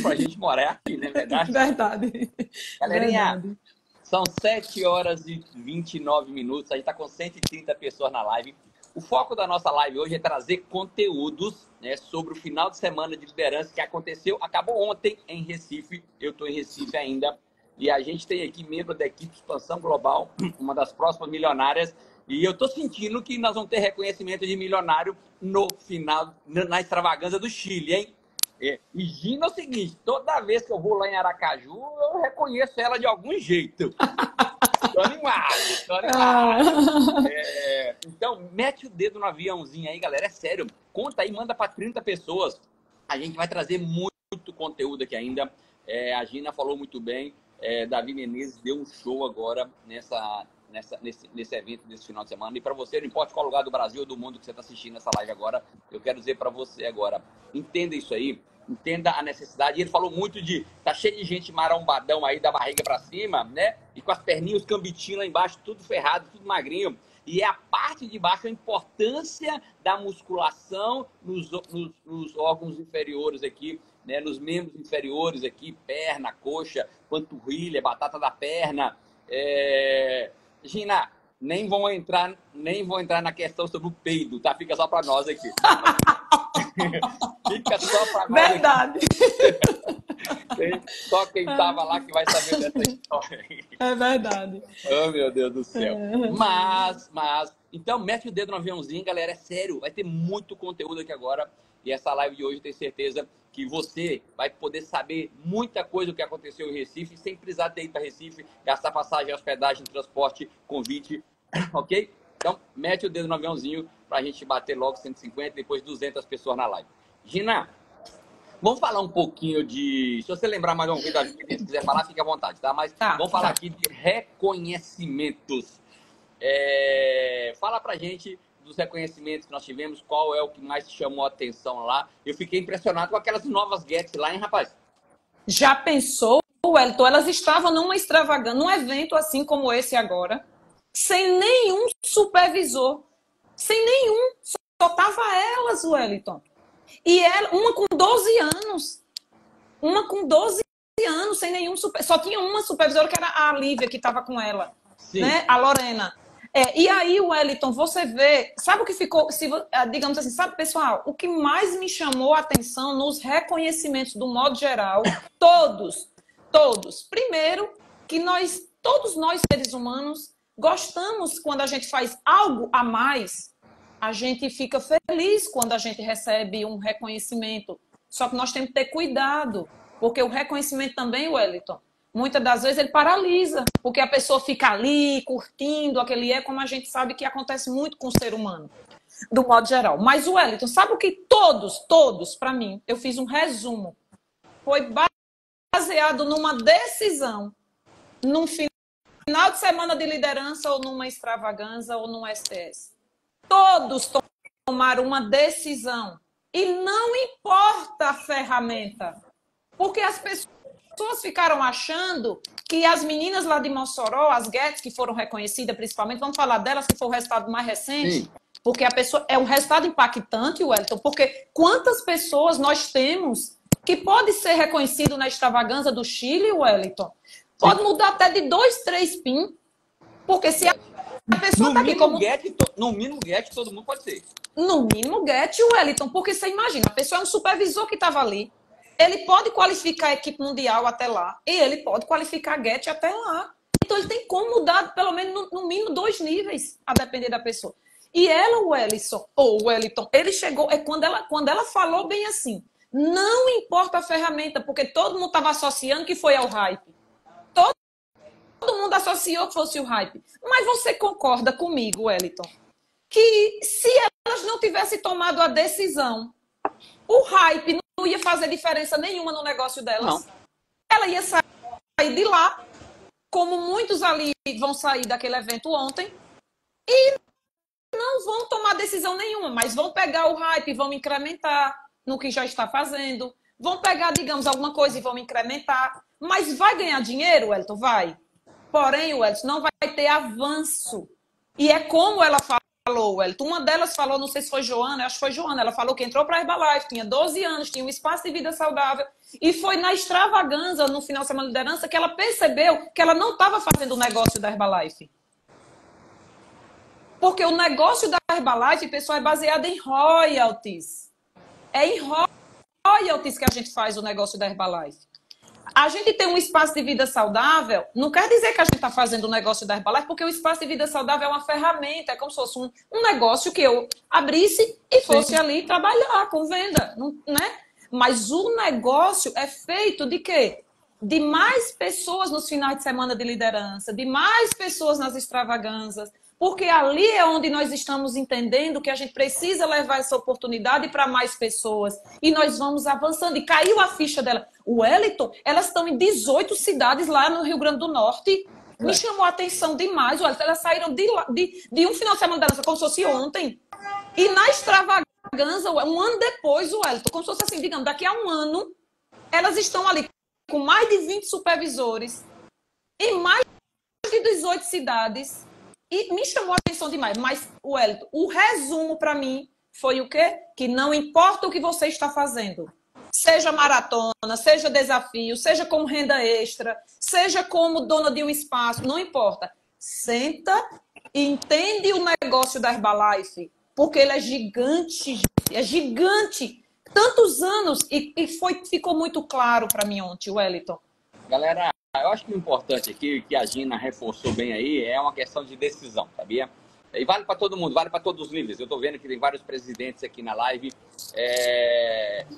para a gente morar é aqui, não é verdade? Verdade. Galerinha, Verdade. São 7 horas e 29 minutos. A gente está com 130 pessoas na live. O foco da nossa live hoje é trazer conteúdos, né, sobre o final de semana de liderança que aconteceu. Acabou ontem em Recife. Eu estou em Recife ainda. E a gente tem aqui membro da equipe Expansão Global, uma das próximas milionárias. E eu estou sentindo que nós vamos ter reconhecimento de milionário no final, na extravagância do Chile, hein? E Gina é o seguinte, toda vez que eu vou lá em Aracaju, eu reconheço ela de algum jeito. Tô animado, tô animado. Então, mete o dedo no aviãozinho aí, galera. É sério. Conta aí, manda para 30 pessoas. A gente vai trazer muito conteúdo aqui ainda. A Gina falou muito bem. Davi Menezes deu um show agora nesse evento, nesse final de semana. E para você, não importa qual lugar do Brasil ou do mundo que você está assistindo essa live agora, eu quero dizer para você agora, entenda isso aí, entenda a necessidade. E ele falou muito tá cheio de gente marombadão aí, da barriga para cima, né? E com as perninhas, os cambitinhos lá embaixo, tudo ferrado, tudo magrinho. E é a parte de baixo, a importância da musculação nos órgãos inferiores aqui, né? Nos membros inferiores aqui, perna, coxa, panturrilha, batata da perna. Gina, nem vão entrar na questão sobre o peido, tá? Fica só para nós aqui. Fica só para nós. Verdade. Só quem estava lá que vai saber dessa história. É verdade. Oh, meu Deus do céu. Mas, então, mete o dedo no aviãozinho, galera. É sério, vai ter muito conteúdo aqui agora. E essa live de hoje, eu tenho certeza que você vai poder saber muita coisa do que aconteceu em Recife, sem precisar ter ido para Recife, gastar passagem, hospedagem, transporte, convite, ok? Então, mete o dedo no aviãozinho para a gente bater logo 150, depois 200 pessoas na live. Gina, vamos falar um pouquinho de... Se você lembrar mais uma vez da vida, se quiser falar, fique à vontade, tá? Mas vamos falar aqui de reconhecimentos. Fala pra gente dos reconhecimentos que nós tivemos, qual é o que mais te chamou a atenção lá. Eu fiquei impressionado com aquelas novas Gets lá, hein, rapaz? Já pensou, Wellington? Elas estavam numa extravagância, num evento assim como esse agora, sem nenhum supervisor. Sem nenhum. Só tava elas, Wellington. E ela, uma com 12 anos. Uma com 12 anos, sem nenhum supervisor. Só tinha uma supervisora, que era a Lívia, que estava com ela. Sim. Né? A Lorena. E aí, Wellington, você vê... Sabe o que ficou... digamos assim, sabe, pessoal? O que mais me chamou a atenção nos reconhecimentos, do modo geral, todos. Primeiro, que todos nós, seres humanos, gostamos quando a gente faz algo a mais. A gente fica feliz quando a gente recebe um reconhecimento. Só que nós temos que ter cuidado, porque o reconhecimento também, Wellington, muitas das vezes ele paralisa, porque a pessoa fica ali curtindo aquele como a gente sabe que acontece muito com o ser humano, do modo geral. Mas o Wellington, sabe o que todos, para mim, eu fiz um resumo, foi baseado numa decisão, num final de semana de liderança ou numa extravagância ou num STS. Todos tomaram uma decisão. E não importa a ferramenta. Porque as pessoas ficaram achando que as meninas lá de Mossoró, as Gets, que foram reconhecidas principalmente, vamos falar delas, que foi o resultado mais recente. Sim. Porque a pessoa é um resultado impactante, Wellington. Porque quantas pessoas nós temos que pode ser reconhecido na extravagância do Chile, Wellington? Pode mudar até de 2, 3 PIN. Porque se a pessoa No está aqui mínimo, como... no mínimo, get, todo mundo pode ser. No mínimo, get o Wellington, porque você imagina, a pessoa é um supervisor que estava ali, ele pode qualificar a equipe mundial até lá, e ele pode qualificar a get até lá. Então, ele tem como mudar, pelo menos, no mínimo, 2 níveis, a depender da pessoa. E ela, o Wellington, ou o Wellington, ele chegou, quando ela falou bem assim, não importa a ferramenta, porque todo mundo estava associando que foi ao hype. Todo mundo associou que fosse o hype. Mas você concorda comigo, Wellington, que se elas não tivessem tomado a decisão, o hype não ia fazer diferença nenhuma no negócio delas? Não. Ela ia sair de lá, como muitos ali vão sair daquele evento ontem, e não vão tomar decisão nenhuma, mas vão pegar o hype e vão incrementar no que já está fazendo, vão pegar, digamos, alguma coisa e vão incrementar, mas vai ganhar dinheiro, Wellington? Vai. Porém, Wellington, não vai ter avanço. E é como ela falou, Wellington. Uma delas falou, não sei se foi Joana, acho que foi Joana, ela falou que entrou para a Herbalife, tinha 12 anos, tinha um espaço de vida saudável, e foi na extravagância, no final de semana de liderança, que ela percebeu que ela não estava fazendo o negócio da Herbalife. Porque o negócio da Herbalife, pessoal, é baseado em royalties. É em royalties que a gente faz o negócio da Herbalife. A gente tem um espaço de vida saudável, não quer dizer que a gente está fazendo o negócio da Herbalife, porque o espaço de vida saudável é uma ferramenta, é como se fosse um negócio que eu abrisse e fosse ali trabalhar com venda, né? Mas o negócio é feito de quê? De mais pessoas nos finais de semana de liderança, de mais pessoas nas extravagâncias, porque ali é onde nós estamos entendendo que a gente precisa levar essa oportunidade para mais pessoas. E nós vamos avançando. E caiu a ficha dela. O Wellington, elas estão em 18 cidades lá no Rio Grande do Norte. Me chamou a atenção demais, Wellington. Elas saíram de um final de semana da dança, como se fosse ontem. E na extravagância, um ano depois, o Wellington, como se fosse assim, digamos, daqui a um ano, elas estão ali com mais de 20 supervisores, em mais de 18 cidades. E me chamou a atenção demais. Mas, Wellington, o resumo para mim foi o quê? Que não importa o que você está fazendo. Seja maratona, seja desafio, seja como renda extra, seja como dona de um espaço, não importa. Senta e entende o negócio da Herbalife, porque ele é gigante, gente. É gigante. Tantos anos, e ficou muito claro para mim ontem, Wellington. Galera, eu acho que o importante aqui, que a Gina reforçou bem aí, é uma questão de decisão, sabia? E vale para todo mundo, vale para todos os níveis. Eu estou vendo que tem vários presidentes aqui na live.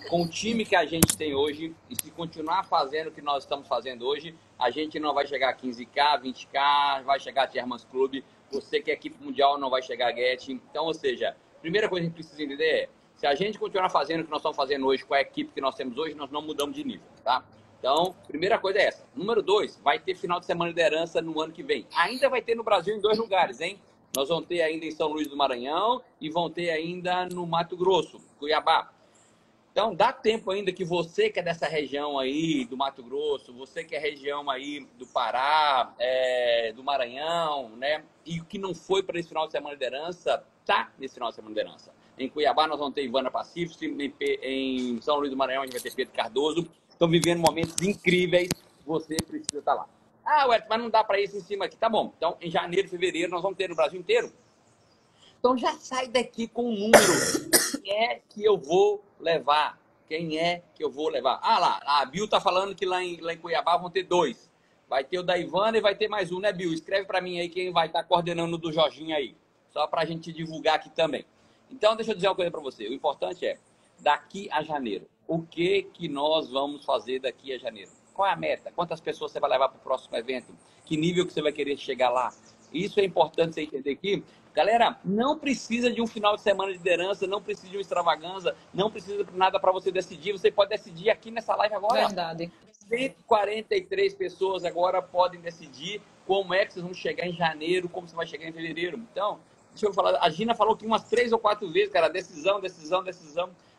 Com o time que a gente tem hoje, e se continuar fazendo o que nós estamos fazendo hoje, a gente não vai chegar a 15K, 20K, vai chegar a Chairman's Club. Você que é equipe mundial não vai chegar a Get. Então, ou seja, a primeira coisa que a gente precisa entender é, se a gente continuar fazendo o que nós estamos fazendo hoje com a equipe que nós temos hoje, nós não mudamos de nível, tá? Então, primeira coisa é essa. Número 2, vai ter final de semana de liderança no ano que vem. Ainda vai ter no Brasil em 2 lugares, hein? Nós vamos ter ainda em São Luís do Maranhão e vão ter ainda no Mato Grosso, Cuiabá. Então, dá tempo ainda que você que é dessa região aí, do Mato Grosso, você que é região aí do Pará, do Maranhão, né? E que não foi para esse final de semana de liderança, tá nesse final de semana de liderança. Em Cuiabá nós vamos ter Ivana Pacífico, em São Luís do Maranhão a gente vai ter Pedro Cardoso. Estão vivendo momentos incríveis, você precisa estar lá. Ah, Wellington, mas não dá para isso em cima aqui. Tá bom, então em janeiro, fevereiro nós vamos ter no Brasil inteiro. Então já sai daqui com um número. Quem é que eu vou levar? Quem é que eu vou levar? Ah lá, a Bill tá falando que lá em Cuiabá vão ter 2. Vai ter o da Ivana e vai ter mais um, né, Bill? Escreve para mim aí quem vai estar coordenando do Jorginho aí. Só para a gente divulgar aqui também. Então, deixa eu dizer uma coisa para você. O importante é, daqui a janeiro, o que nós vamos fazer daqui a janeiro? Qual é a meta? Quantas pessoas você vai levar para o próximo evento? Que nível que você vai querer chegar lá? Isso é importante você entender aqui. Galera, não precisa de um final de semana de liderança, não precisa de uma extravagância, não precisa de nada para você decidir. Você pode decidir aqui nessa live agora. Verdade. 143 pessoas agora podem decidir como é que vocês vão chegar em janeiro, como você vai chegar em fevereiro. Então, deixa eu falar. A Gina falou que umas 3 ou 4 vezes, cara, decisão.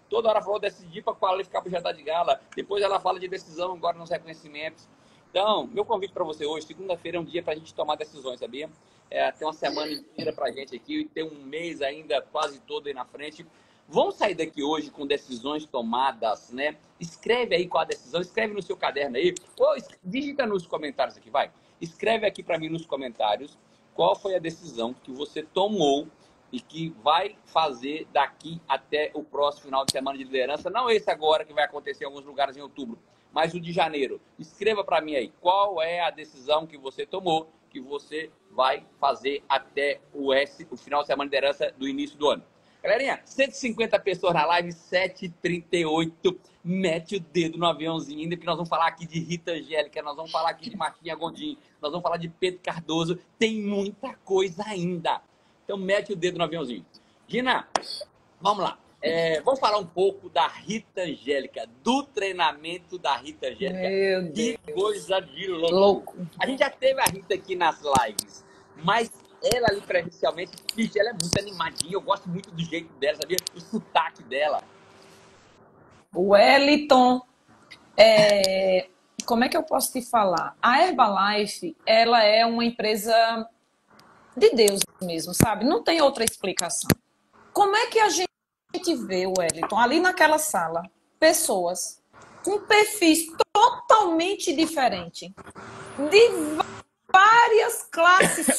Toda hora falou decidir para qualificar para o jantar de gala. Depois ela fala de decisão agora nos reconhecimentos. Então, meu convite para você hoje, segunda-feira é um dia para a gente tomar decisões, sabia? Tem uma semana inteira para a gente aqui e tem um mês ainda quase todo aí na frente. Vamos sair daqui hoje com decisões tomadas, né? Escreve aí qual a decisão, escreve no seu caderno aí. Ou digita nos comentários aqui, vai. Escreve aqui para mim nos comentários qual foi a decisão que você tomou e que vai fazer daqui até o próximo final de semana de liderança? Não esse agora, que vai acontecer em alguns lugares em outubro, mas o de janeiro. Escreva para mim aí, qual é a decisão que você tomou, que você vai fazer até o final de semana de liderança do início do ano. Galerinha, 150 pessoas na live, 7h38. Mete o dedo no aviãozinho, ainda que nós vamos falar aqui de Rita Angélica, nós vamos falar aqui de Martinha Gondim, nós vamos falar de Pedro Cardoso. Tem muita coisa ainda. Então mete o dedo no aviãozinho. Gina, vamos lá. Vamos falar um pouco da Rita Angélica, do treinamento da Rita Angélica. Meu Deus. Que coisa de louco. A gente já teve a Rita aqui nas lives, mas ela ali presencialmente, bicho, ela é muito animadinha. Eu gosto muito do jeito dela, sabia? O sotaque dela. Wellington, como é que eu posso te falar? A Herbalife, ela é uma empresa de Deus mesmo, sabe? Não tem outra explicação. Como é que a gente vê, Wellington, ali naquela sala, pessoas com perfis totalmente diferentes, de várias classes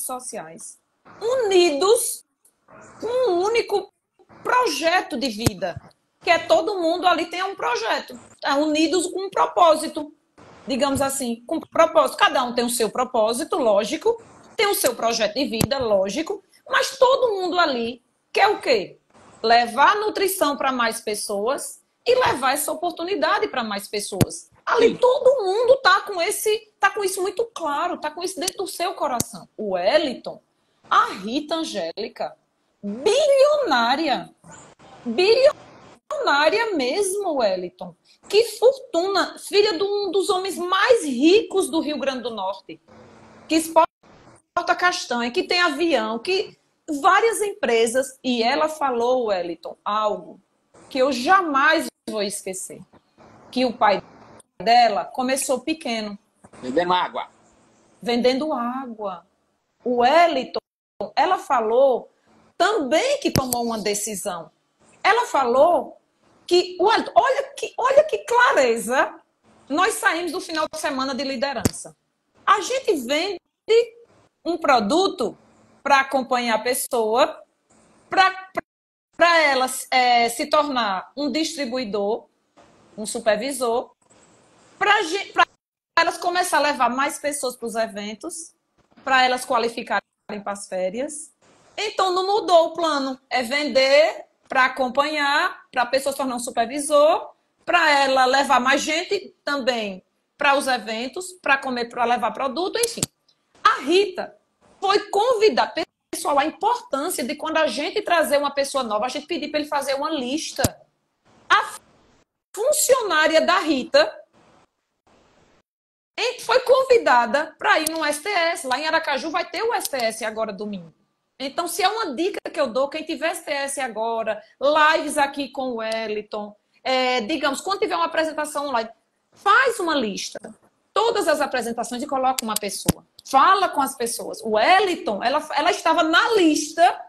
sociais, unidos com um único projeto de vida, que é todo mundo ali tem um projeto, unidos com um propósito, digamos assim, com propósito. Cada um tem o seu propósito, lógico, tem o seu projeto de vida, lógico, mas todo mundo ali quer o quê? Levar nutrição para mais pessoas e levar essa oportunidade para mais pessoas. Ali todo mundo está com isso muito claro, está com isso dentro do seu coração. O Wellington, a Rita Angélica, bilionária mesmo, Wellington. Que fortuna, filha de um dos homens mais ricos do Rio Grande do Norte, que exporta castanha, que tem avião, que várias empresas. E ela falou, Wellington, algo que eu jamais vou esquecer. Que o pai dela começou pequeno. Vendendo água. O Wellington, ela falou também que tomou uma decisão. Ela falou que, olha que clareza, nós saímos do final de semana de liderança. A gente vende um produto para acompanhar a pessoa, para ela se tornar um distribuidor, um supervisor, para elas começar a levar mais pessoas para os eventos, para elas qualificarem para as férias. Então, não mudou o plano. É vender para acompanhar, para a pessoa se tornar um supervisor, para ela levar mais gente também para os eventos, para comer, para levar produto, enfim. A Rita foi convidar, pessoal, a importância de quando a gente trazer uma pessoa nova, a gente pedir para ele fazer uma lista. A funcionária da Rita foi convidada para ir no STS. Lá em Aracaju vai ter o STS agora domingo. Então, se é uma dica que eu dou, quem tiver STS agora, lives aqui com o Wellington, digamos, quando tiver uma apresentação online, faz uma lista. Todas as apresentações e coloca uma pessoa. Fala com as pessoas. O Wellington, ela estava na lista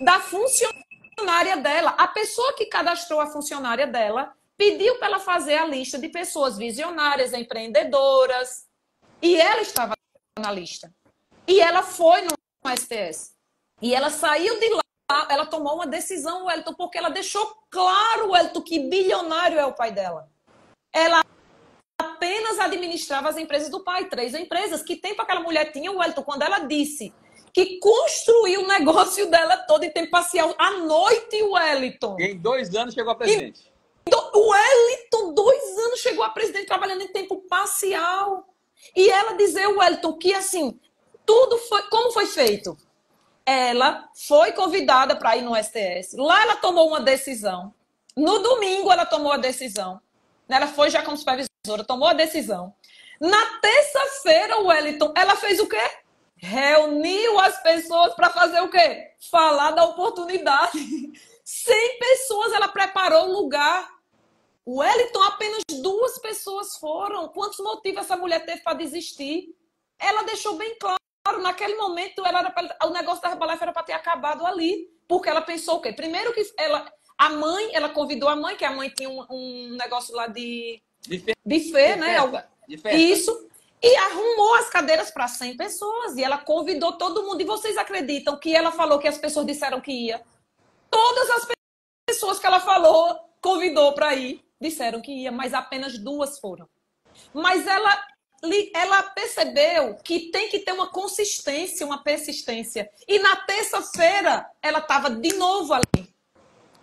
da funcionária dela. A pessoa que cadastrou a funcionária dela pediu para ela fazer a lista de pessoas visionárias, empreendedoras. E ela estava na lista. E ela foi no STS. E ela saiu de lá, ela tomou uma decisão, Wellington, porque ela deixou claro, Wellington, que bilionário é o pai dela. Ela apenas administrava as empresas do pai, 3 empresas. Que tempo aquela mulher tinha, Wellington, quando ela disse que construiu o negócio dela todo em tempo parcial, à noite, Wellington. E em 2 anos chegou a presidente. O Wellington, 2 anos chegou a presidente trabalhando em tempo parcial. E ela dizer, Wellington, que assim, tudo foi, como foi feito? Ela foi convidada para ir no STS. Lá ela tomou uma decisão. No domingo ela tomou a decisão. Ela foi já como supervisora, tomou a decisão. Na terça-feira, o Wellington, ela fez o quê? Reuniu as pessoas para fazer o quê? Falar da oportunidade. 100 pessoas, ela preparou o lugar. O Wellington, apenas 2 pessoas foram. Quantos motivos essa mulher teve para desistir? Ela deixou bem claro. Naquele momento, o negócio da Herbalife era para ter acabado ali. Porque ela pensou o quê? Primeiro que ela convidou a mãe, que a mãe tinha um negócio lá de buffet, né? De festa. Isso. e arrumou as cadeiras para 100 pessoas. E ela convidou todo mundo. E vocês acreditam que ela falou que as pessoas disseram que ia? Todas as pessoas que ela falou, convidou para ir, disseram que ia, mas apenas 2 foram. Mas ela percebeu que tem que ter uma consistência, uma persistência. E na terça-feira, ela estava de novo ali.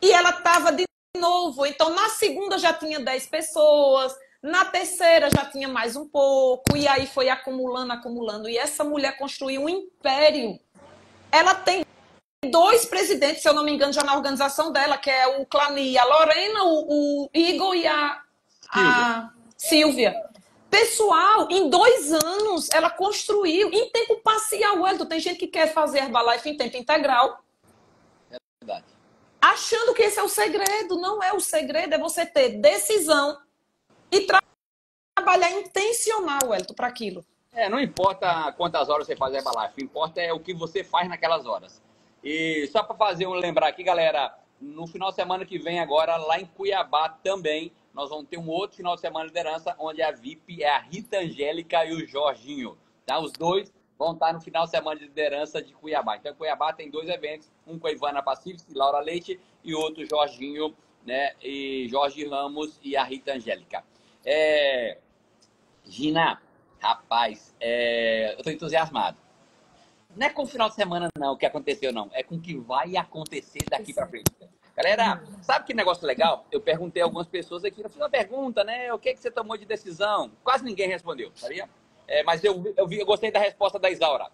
E ela estava de novo. Então, na segunda já tinha 10 pessoas, na terceira já tinha mais um pouco, e aí foi acumulando, acumulando. E essa mulher construiu um império. Ela tem 2 presidentes, se eu não me engano, já na organização dela, que é o Clani, a Lorena, o Igor e a Silvia. Pessoal, em 2 anos, ela construiu em tempo parcial. Wellington, tem gente que quer fazer Herbalife em tempo integral. É verdade. Achando que esse é o segredo. Não é o segredo, é você ter decisão e trabalhar intencional, Wellington, para aquilo. Não importa quantas horas você faz Herbalife, o que importa é o que você faz naquelas horas. E só para fazer lembrar aqui, galera, no final de semana que vem agora, lá em Cuiabá também, nós vamos ter um outro final de semana de liderança, onde a VIP é a Rita Angélica e o Jorginho. Tá? Os 2 vão estar no final de semana de liderança de Cuiabá. Então, Cuiabá tem 2 eventos, um com a Ivana Pacífico e Laura Leite, e outro Jorginho, né, e Jorge Ramos e a Rita Angélica. Gina, rapaz, eu estou entusiasmado. Não é com o final de semana, não, o que aconteceu, não. É com o que vai acontecer daqui para frente. Galera, sabe que negócio legal? Eu perguntei a algumas pessoas aqui, eu fiz uma pergunta, né? O que você tomou de decisão? Quase ninguém respondeu, sabia? Mas eu gostei da resposta da Isaura.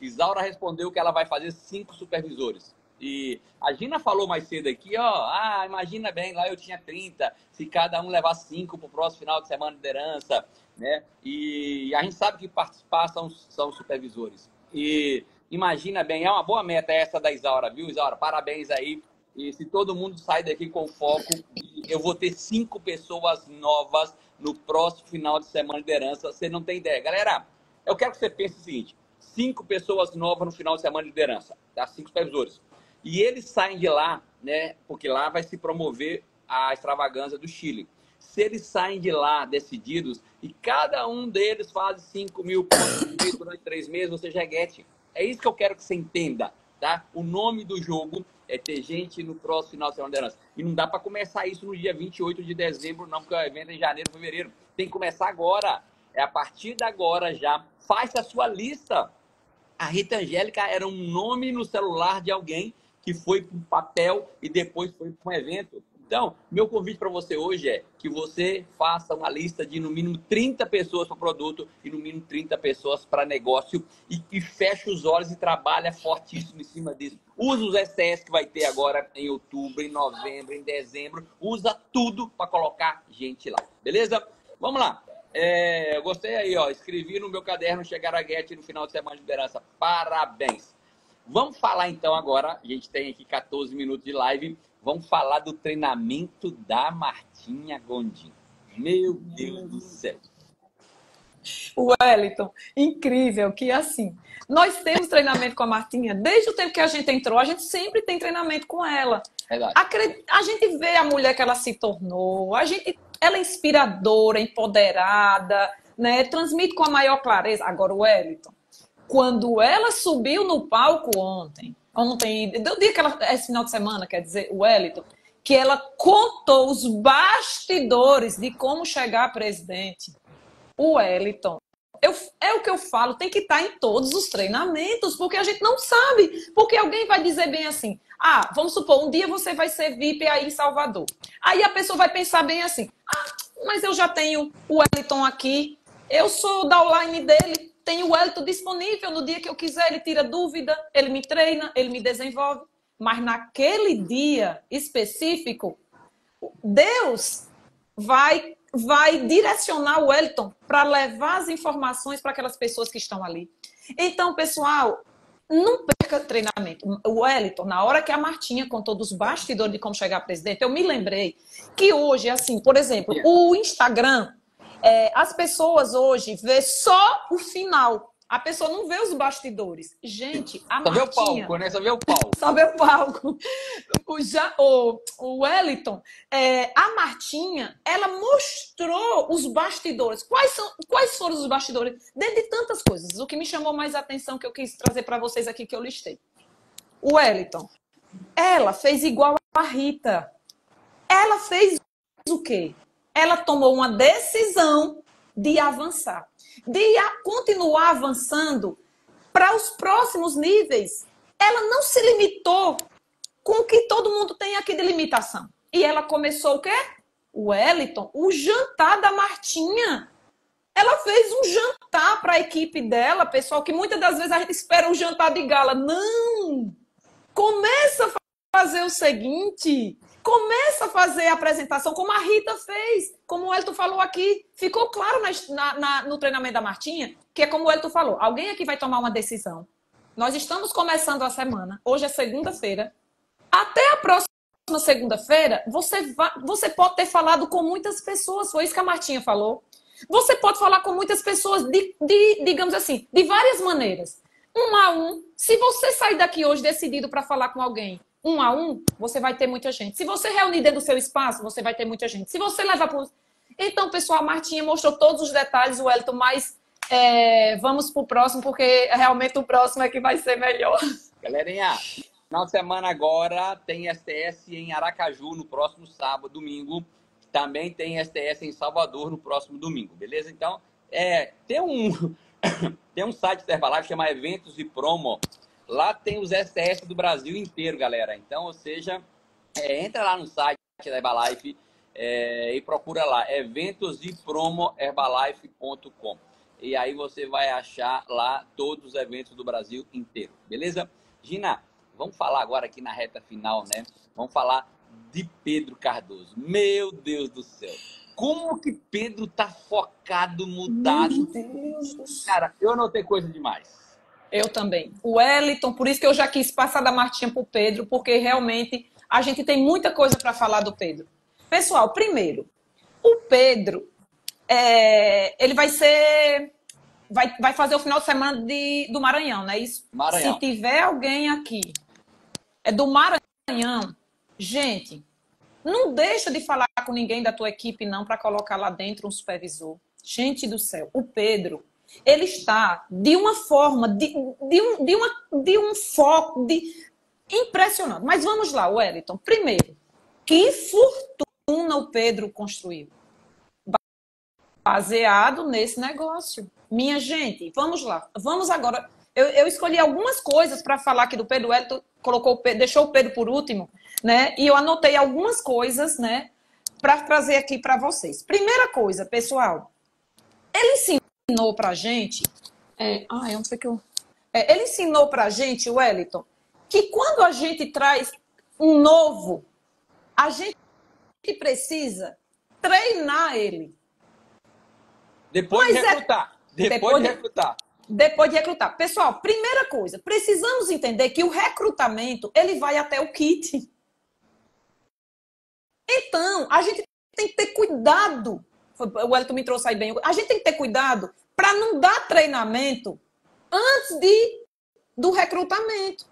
Isaura respondeu que ela vai fazer 5 supervisores. E a Gina falou mais cedo aqui, ó, imagina bem, lá eu tinha 30, se cada um levar 5 para o próximo final de semana de liderança, né? E a gente sabe que participar são supervisores. E imagina bem, é uma boa meta essa da Isaura, viu, Isaura? Parabéns aí. E se todo mundo sai daqui com foco, eu vou ter 5 pessoas novas no próximo final de semana de liderança. Você não tem ideia. Galera, eu quero que você pense o seguinte, 5 pessoas novas no final de semana de liderança, tá? 5 supervisores. E eles saem de lá, né? Porque lá vai se promover a extravagância do Chile. Se eles saem de lá decididos e cada um deles faz 5 mil pontos durante 3 meses, você já é isso que eu quero que você entenda, tá? O nome do jogo é ter gente no próximo final de semana de liderança. E não dá para começar isso no dia 28 de dezembro, não, porque o evento é em janeiro, fevereiro. Tem que começar agora. É a partir de agora já. Faça a sua lista. A Rita Angélica era um nome no celular de alguém que foi para um papel e depois foi para um evento. Então, meu convite para você hoje é que você faça uma lista de no mínimo 30 pessoas para produto e no mínimo 30 pessoas para negócio e feche os olhos e trabalha fortíssimo em cima disso. Usa os SS que vai ter agora em outubro, em novembro, em dezembro. Usa tudo para colocar gente lá. Beleza? Vamos lá. Eu gostei aí, ó. Escrevi no meu caderno Chegar a Get no final de semana de liderança. Parabéns. Vamos falar então agora. A gente tem aqui 14 minutos de live. Vamos falar do treinamento da Martinha Gondim. Meu Deus do céu. Wellington, incrível que assim, nós temos treinamento com a Martinha, desde o tempo que a gente entrou, a gente sempre tem treinamento com ela. Verdade. A gente vê a mulher que ela se tornou, ela é inspiradora, empoderada, né? Transmite com a maior clareza. Agora, Wellington, quando ela subiu no palco ontem, do dia que esse final de semana, quer dizer, o Wellington, que ela contou os bastidores de como chegar a presidente. O Wellington, é o que eu falo, tem que estar em todos os treinamentos, porque a gente não sabe. Porque alguém vai dizer bem assim, vamos supor, um dia você vai ser VIP aí em Salvador. Aí a pessoa vai pensar bem assim, mas eu já tenho o Wellington aqui, eu sou da online dele, tenho o Wellington disponível, no dia que eu quiser, ele tira dúvida, ele me treina, ele me desenvolve. Mas naquele dia específico, Deus vai direcionar o Wellington para levar as informações para aquelas pessoas que estão ali. Então, pessoal, não perca treinamento. O Wellington, na hora que a Martinha contou dos bastidores de como chegar a presidente, eu me lembrei que hoje, assim, por exemplo, o Instagram, as pessoas hoje vê só o final. A pessoa não vê os bastidores. Gente, a Só vê o Martinha... palco, né? Só vê o palco. Só vê o palco. O Wellington, a Martinha, ela mostrou os bastidores. Quais foram os bastidores? Dentre tantas coisas. O que me chamou mais a atenção, que eu quis trazer para vocês aqui, que eu listei. O Wellington, ela fez igual a Rita. Ela fez o quê? Ela tomou uma decisão de avançar. De continuar avançando para os próximos níveis. Ela não se limitou com o que todo mundo tem aqui de limitação. E ela começou o quê? O Wellington, o jantar da Martinha. Ela fez um jantar para a equipe dela, pessoal, que muitas das vezes a gente espera um jantar de gala. Não! Começa a fazer o seguinte, começa a fazer a apresentação como a Rita fez, como o Wellington falou aqui. Ficou claro no treinamento da Martinha, que é como o Wellington falou, alguém aqui vai tomar uma decisão. Nós estamos começando a semana, hoje é segunda-feira. Até a próxima segunda-feira, você pode ter falado com muitas pessoas, foi isso que a Martinha falou. Você pode falar com muitas pessoas, digamos assim, de várias maneiras. Um a um. Se você sair daqui hoje decidido para falar com alguém, um a um, você vai ter muita gente. Se você reunir dentro do seu espaço, você vai ter muita gente. Se você levar para... Então, pessoal, a Martinha mostrou todos os detalhes, o Wellington, mas vamos para o próximo, porque realmente o próximo é que vai ser melhor. Galerinha, final de semana agora tem STS em Aracaju no próximo sábado, domingo. Também tem STS em Salvador no próximo domingo, beleza? Então, tem um site da Herbalife que chama Eventos e Promo. Lá tem os STS do Brasil inteiro, galera. Então, ou seja, entra lá no site da Herbalife e procura lá, Eventos e Promo Herbalife.com. E aí você vai achar lá todos os eventos do Brasil inteiro, beleza? Gina, vamos falar agora aqui na reta final, né? Vamos falar de Pedro Cardoso. Meu Deus do céu. Como que Pedro tá focado, mudado? Meu Deus do céu. Cara, eu notei coisa demais. Eu também. O Wellington, por isso que eu já quis passar da Martinha pro Pedro, porque realmente a gente tem muita coisa para falar do Pedro. Pessoal, primeiro, o Pedro, ele vai fazer o final de semana do Maranhão, não é isso? Maranhão. Se tiver alguém aqui do Maranhão, gente, não deixa de falar com ninguém da tua equipe, não, para colocar lá dentro um supervisor. Gente do céu, o Pedro, ele está de uma forma, de um foco impressionante. Mas vamos lá, Wellington. Primeiro, que fortuna o Pedro construiu. Baseado nesse negócio. Minha gente, vamos lá. Vamos agora. Eu escolhi algumas coisas para falar aqui do Pedro. O Wellington deixou o Pedro por último, né? E eu anotei algumas coisas, né, para trazer aqui para vocês. Primeira coisa, pessoal, ele ensinou para a gente. Onde foi que eu. Ele ensinou para a gente, Wellington, que quando a gente traz um novo, a gente precisa treinar ele. Depois de recrutar. Depois de recrutar. Pessoal, primeira coisa, precisamos entender que o recrutamento, ele vai até o kit. Então, a gente tem que ter cuidado. O Wellington me trouxe aí bem. A gente tem que ter cuidado para não dar treinamento antes do recrutamento.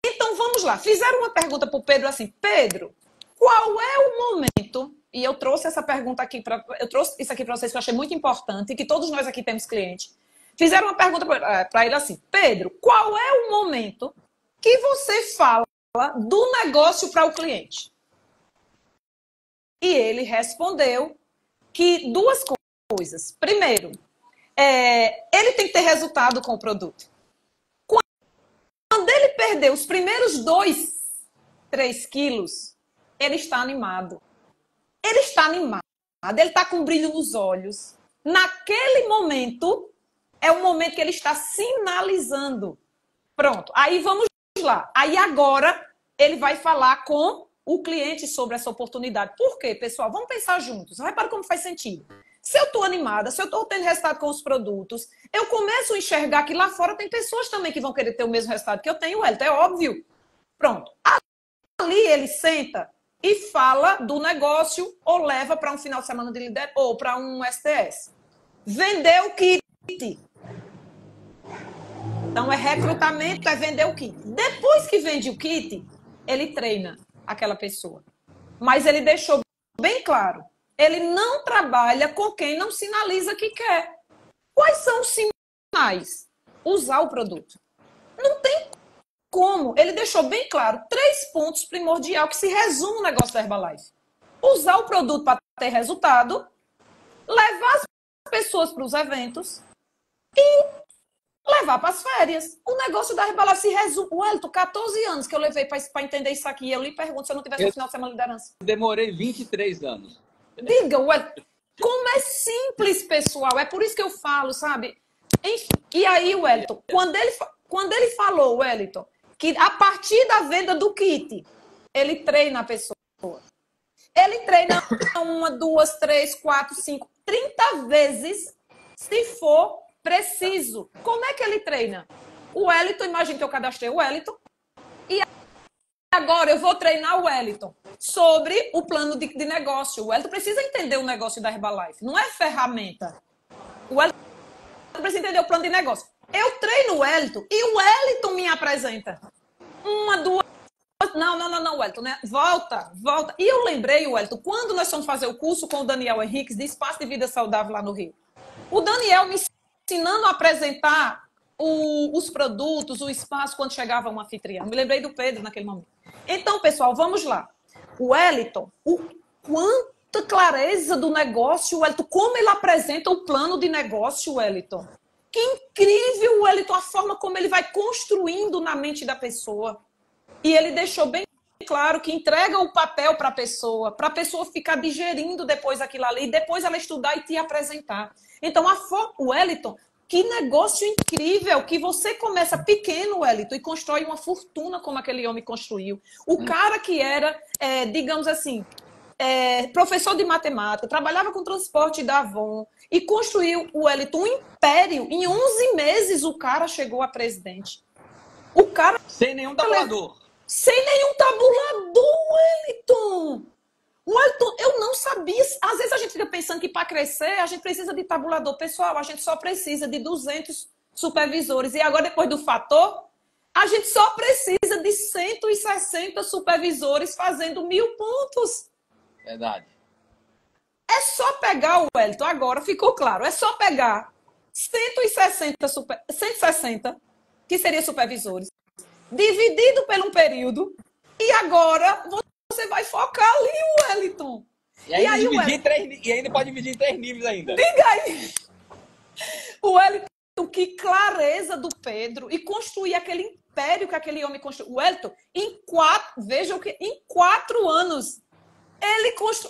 Então, vamos lá. Fizeram uma pergunta para o Pedro assim, Pedro, qual é o momento... E eu trouxe essa pergunta aqui, eu trouxe isso aqui para vocês que eu achei muito importante, que todos nós aqui temos clientes. Fizeram uma pergunta para ele assim, Pedro, qual é o momento que você fala do negócio para o cliente? E ele respondeu que duas coisas. Primeiro, ele tem que ter resultado com o produto. Quando ele perdeu os primeiros 3 quilos, ele está animado. Ele está animado, ele está com brilho nos olhos. Naquele momento, é o momento que ele está sinalizando. Pronto, aí vamos lá. Aí agora, ele vai falar com o cliente sobre essa oportunidade. Por quê, pessoal? Vamos pensar juntos. Repara como faz sentido. Se eu estou animada, se eu estou tendo resultado com os produtos, eu começo a enxergar que lá fora tem pessoas também que vão querer ter o mesmo resultado que eu tenho, Wellington, é óbvio. Pronto. Ali ele senta e fala do negócio ou leva para um final de semana de líder ou para um STS. Vendeu o kit. Então, é recrutamento, é vender o kit. Depois que vende o kit, ele treina aquela pessoa. Mas ele deixou bem claro, ele não trabalha com quem não sinaliza que quer. Quais são os sinais? Usar o produto. Não tem como. Ele deixou bem claro 3 pontos primordiais que se resume no negócio da Herbalife. Usar o produto para ter resultado, levar as pessoas para os eventos e levar para as férias. O negócio da Herbalife se resume. Wellington, 14 anos que eu levei para entender isso aqui. Eu lhe pergunto se eu não tivesse no final de semana de liderança. Demorei 23 anos. Diga, Wellington, como é simples, pessoal. É por isso que eu falo, sabe? Enfim, e aí, Wellington, quando ele falou, Wellington, que a partir da venda do kit, ele treina a pessoa. Ele treina 1, 2, 3, 4, 5, 30 vezes, se for preciso. Como é que ele treina? O Wellington, imagina que eu cadastrei o Wellington, e agora eu vou treinar o Wellington sobre o plano de negócio. O Wellington precisa entender o negócio da Herbalife, não é ferramenta. O Wellington precisa entender o plano de negócio. Eu treino o Wellington e o Wellington me apresenta. 1, 2... Não, Wellington, né? Volta. E eu lembrei, Wellington, quando nós fomos fazer o curso com o Daniel Henriques de Espaço de Vida Saudável lá no Rio. O Daniel me ensinando a apresentar os produtos, o espaço, quando chegava um anfitrião. Me lembrei do Pedro naquele momento. Então, pessoal, vamos lá. O Wellington, quanta clareza do negócio, Wellington, como ele apresenta o plano de negócio, Wellington. Que incrível, Wellington, a forma como ele vai construindo na mente da pessoa. E ele deixou bem claro que entrega o papel para a pessoa ficar digerindo depois aquilo ali, e depois ela estudar e te apresentar. Então, o Wellington, que negócio incrível, que você começa pequeno, Wellington, e constrói uma fortuna como aquele homem construiu. O cara que era, digamos assim, professor de matemática, trabalhava com transporte da Avon e construiu o Wellington um império. Em 11 meses o cara chegou a presidente. O cara... Sem nenhum tabulador. Sem nenhum tabulador, Wellington. Wellington, eu não sabia. Às vezes a gente fica pensando que para crescer a gente precisa de tabulador. Pessoal, a gente só precisa de 200 supervisores. E agora, depois do fator, a gente só precisa de 160 supervisores fazendo 1000 pontos. Verdade. É só pegar o Wellington, agora ficou claro, é só pegar 160, que seriam supervisores, dividido por um período, e agora você vai focar ali, Wellington. E ainda pode dividir em 3 níveis ainda. Diga aí. O Wellington, que clareza do Pedro, e construir aquele império que aquele homem construiu. O Wellington, veja o que, em 4 anos,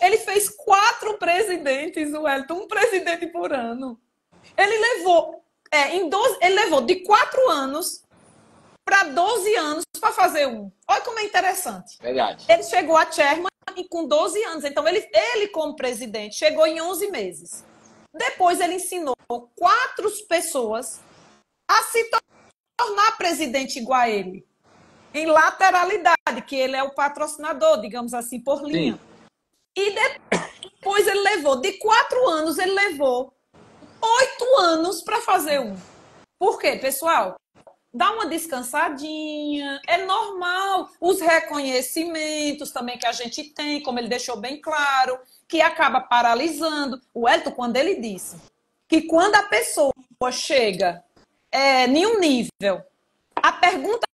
ele fez 4 presidentes, o Wellington, um presidente por ano. Ele levou, ele levou de 4 anos para 12 anos para fazer um. Olha como é interessante. Verdade. Ele chegou a chairman com 12 anos. Então, ele como presidente, chegou em 11 meses. Depois, ele ensinou 4 pessoas a se tornar presidente igual a ele. Em lateralidade, que ele é o patrocinador, digamos assim, por linha. Sim. E depois, ele levou, de 4 anos, ele levou 8 anos para fazer um. Por quê, pessoal? Dá uma descansadinha, é normal. Os reconhecimentos também que a gente tem, como ele deixou bem claro, que acaba paralisando. O Wellington, quando ele disse que quando a pessoa chega em um nível, a pergunta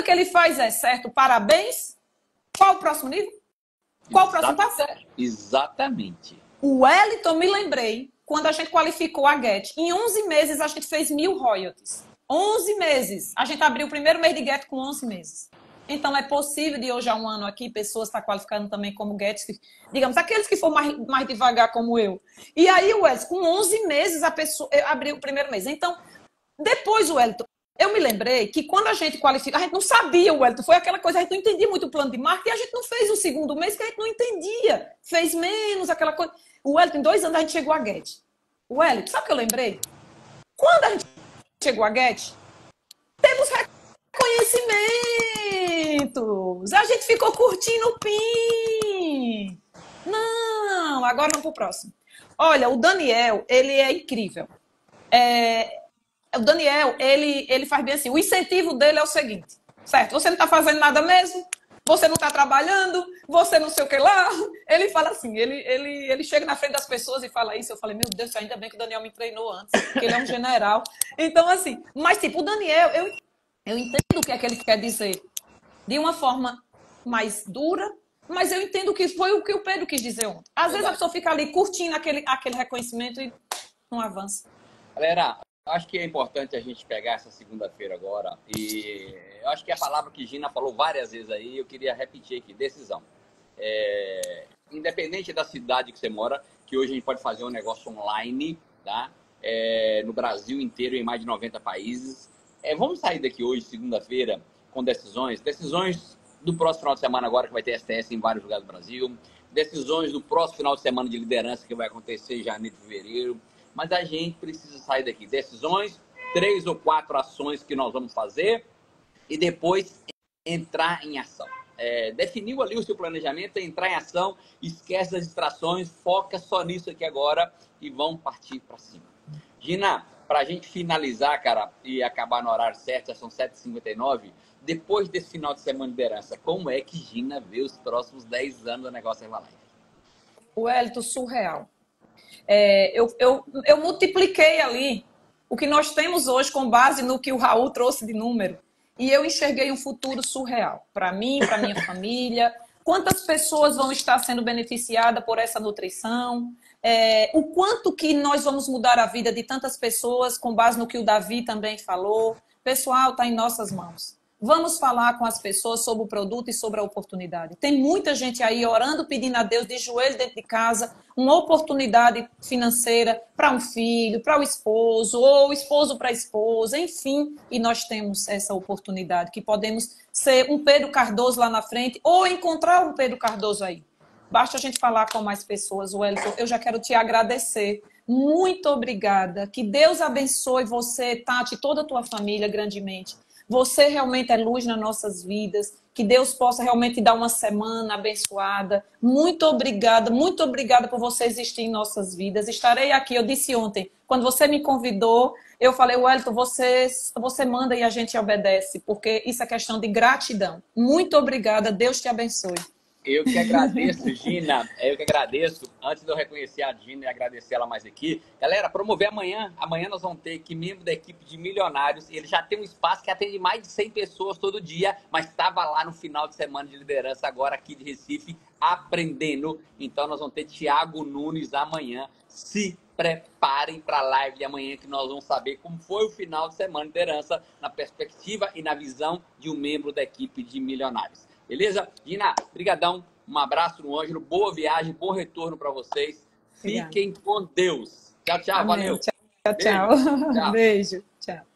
que ele faz é, certo, parabéns, qual o próximo nível? Qual o próximo passo? Exatamente. O Wellington, me lembrei, quando a gente qualificou a Get, em 11 meses a gente fez 1000 royalties. 11 meses. A gente abriu o primeiro mês de Get com 11 meses. Então, é possível de hoje a um ano aqui, pessoas estar qualificando também como Get, digamos, aqueles que for mais devagar como eu. E aí, o Wellington, com 11 meses, a pessoa abriu o primeiro mês. Então, depois, o Wellington, eu me lembrei que quando a gente qualifica, a gente não sabia, o Wellington, foi aquela coisa, a gente não entendia muito o plano de marketing, e a gente não fez o segundo mês, que a gente não entendia. Fez menos, aquela coisa. O Wellington, em 2 anos, a gente chegou a Get. O Wellington, sabe o que eu lembrei? Quando a gente chegou a Get, temos reconhecimentos. A gente ficou curtindo o PIN. Não, agora vamos pro próximo. Olha, o Daniel, ele é incrível. o Daniel, ele faz bem assim, o incentivo dele é o seguinte, certo? Você não está fazendo nada mesmo, você não está trabalhando, você não sei o que lá. Ele fala assim, ele chega na frente das pessoas e fala isso. Eu falei, meu Deus, ainda bem que o Daniel me treinou antes, que ele é um general. Então, assim, mas tipo, o Daniel, eu entendo o que é que ele quer dizer de uma forma mais dura, mas eu entendo que foi o que o Pedro quis dizer ontem. Às vezes a pessoa fica ali curtindo aquele reconhecimento e não avança. Galera, acho que é importante a gente pegar essa segunda-feira agora e eu acho que a palavra que Gina falou várias vezes aí, eu queria repetir aqui, decisão. Independente da cidade que você mora, que hoje a gente pode fazer um negócio online, tá? No Brasil inteiro, em mais de 90 países. Vamos sair daqui hoje, segunda-feira, com decisões do próximo final de semana agora, que vai ter STS em vários lugares do Brasil, decisões do próximo final de semana de liderança, que vai acontecer em janeiro e fevereiro. Mas a gente precisa sair daqui. Decisões, 3 ou 4 ações que nós vamos fazer e depois entrar em ação. Definiu ali o seu planejamento, entrar em ação, esquece das distrações, foca só nisso aqui agora e vamos partir para cima. Gina, para a gente finalizar, cara, e acabar no horário certo, já são 7h59, depois desse final de semana de liderança, como é que Gina vê os próximos 10 anos do negócio Herbalife? Wellington, surreal. Eu multipliquei ali o que nós temos hoje com base no que o Raul trouxe de número e eu enxerguei um futuro surreal para mim, para minha família. Quantas pessoas vão estar sendo beneficiadas por essa nutrição? O quanto que nós vamos mudar a vida de tantas pessoas com base no que o Davi também falou. Pessoal, está em nossas mãos. Vamos falar com as pessoas sobre o produto e sobre a oportunidade. Tem muita gente aí orando, pedindo a Deus de joelho dentro de casa, uma oportunidade financeira para um filho, para o esposo, ou o esposo para a esposa, enfim. E nós temos essa oportunidade, que podemos ser um Pedro Cardoso lá na frente, ou encontrar um Pedro Cardoso aí. Basta a gente falar com mais pessoas. Wellington, eu já quero te agradecer. Muito obrigada. Que Deus abençoe você, Tati, e toda a tua família grandemente. Você realmente é luz nas nossas vidas. Que Deus possa realmente dar uma semana abençoada. Muito obrigada por você existir em nossas vidas. Estarei aqui, eu disse ontem, quando você me convidou, eu falei, Wellington, você manda e a gente obedece, porque isso é questão de gratidão. Muito obrigada, Deus te abençoe. Eu que agradeço, Gina. Eu que agradeço. Antes de eu reconhecer a Gina e agradecer ela mais aqui. Galera, promover amanhã. Amanhã nós vamos ter aqui membro da equipe de milionários. Ele já tem um espaço que atende mais de 100 pessoas todo dia, mas estava lá no final de semana de liderança, agora aqui de Recife, aprendendo. Então nós vamos ter Thiago Nunes amanhã. Se preparem para a live de amanhã, que nós vamos saber como foi o final de semana de liderança na perspectiva e na visão de um membro da equipe de milionários. Beleza? Gina, brigadão. Um abraço no Ângelo. Boa viagem, bom retorno para vocês. Fiquem com Deus. Tchau, tchau. Amém. Valeu. Tchau, tchau. Beijo. Tchau. Beijo. Tchau.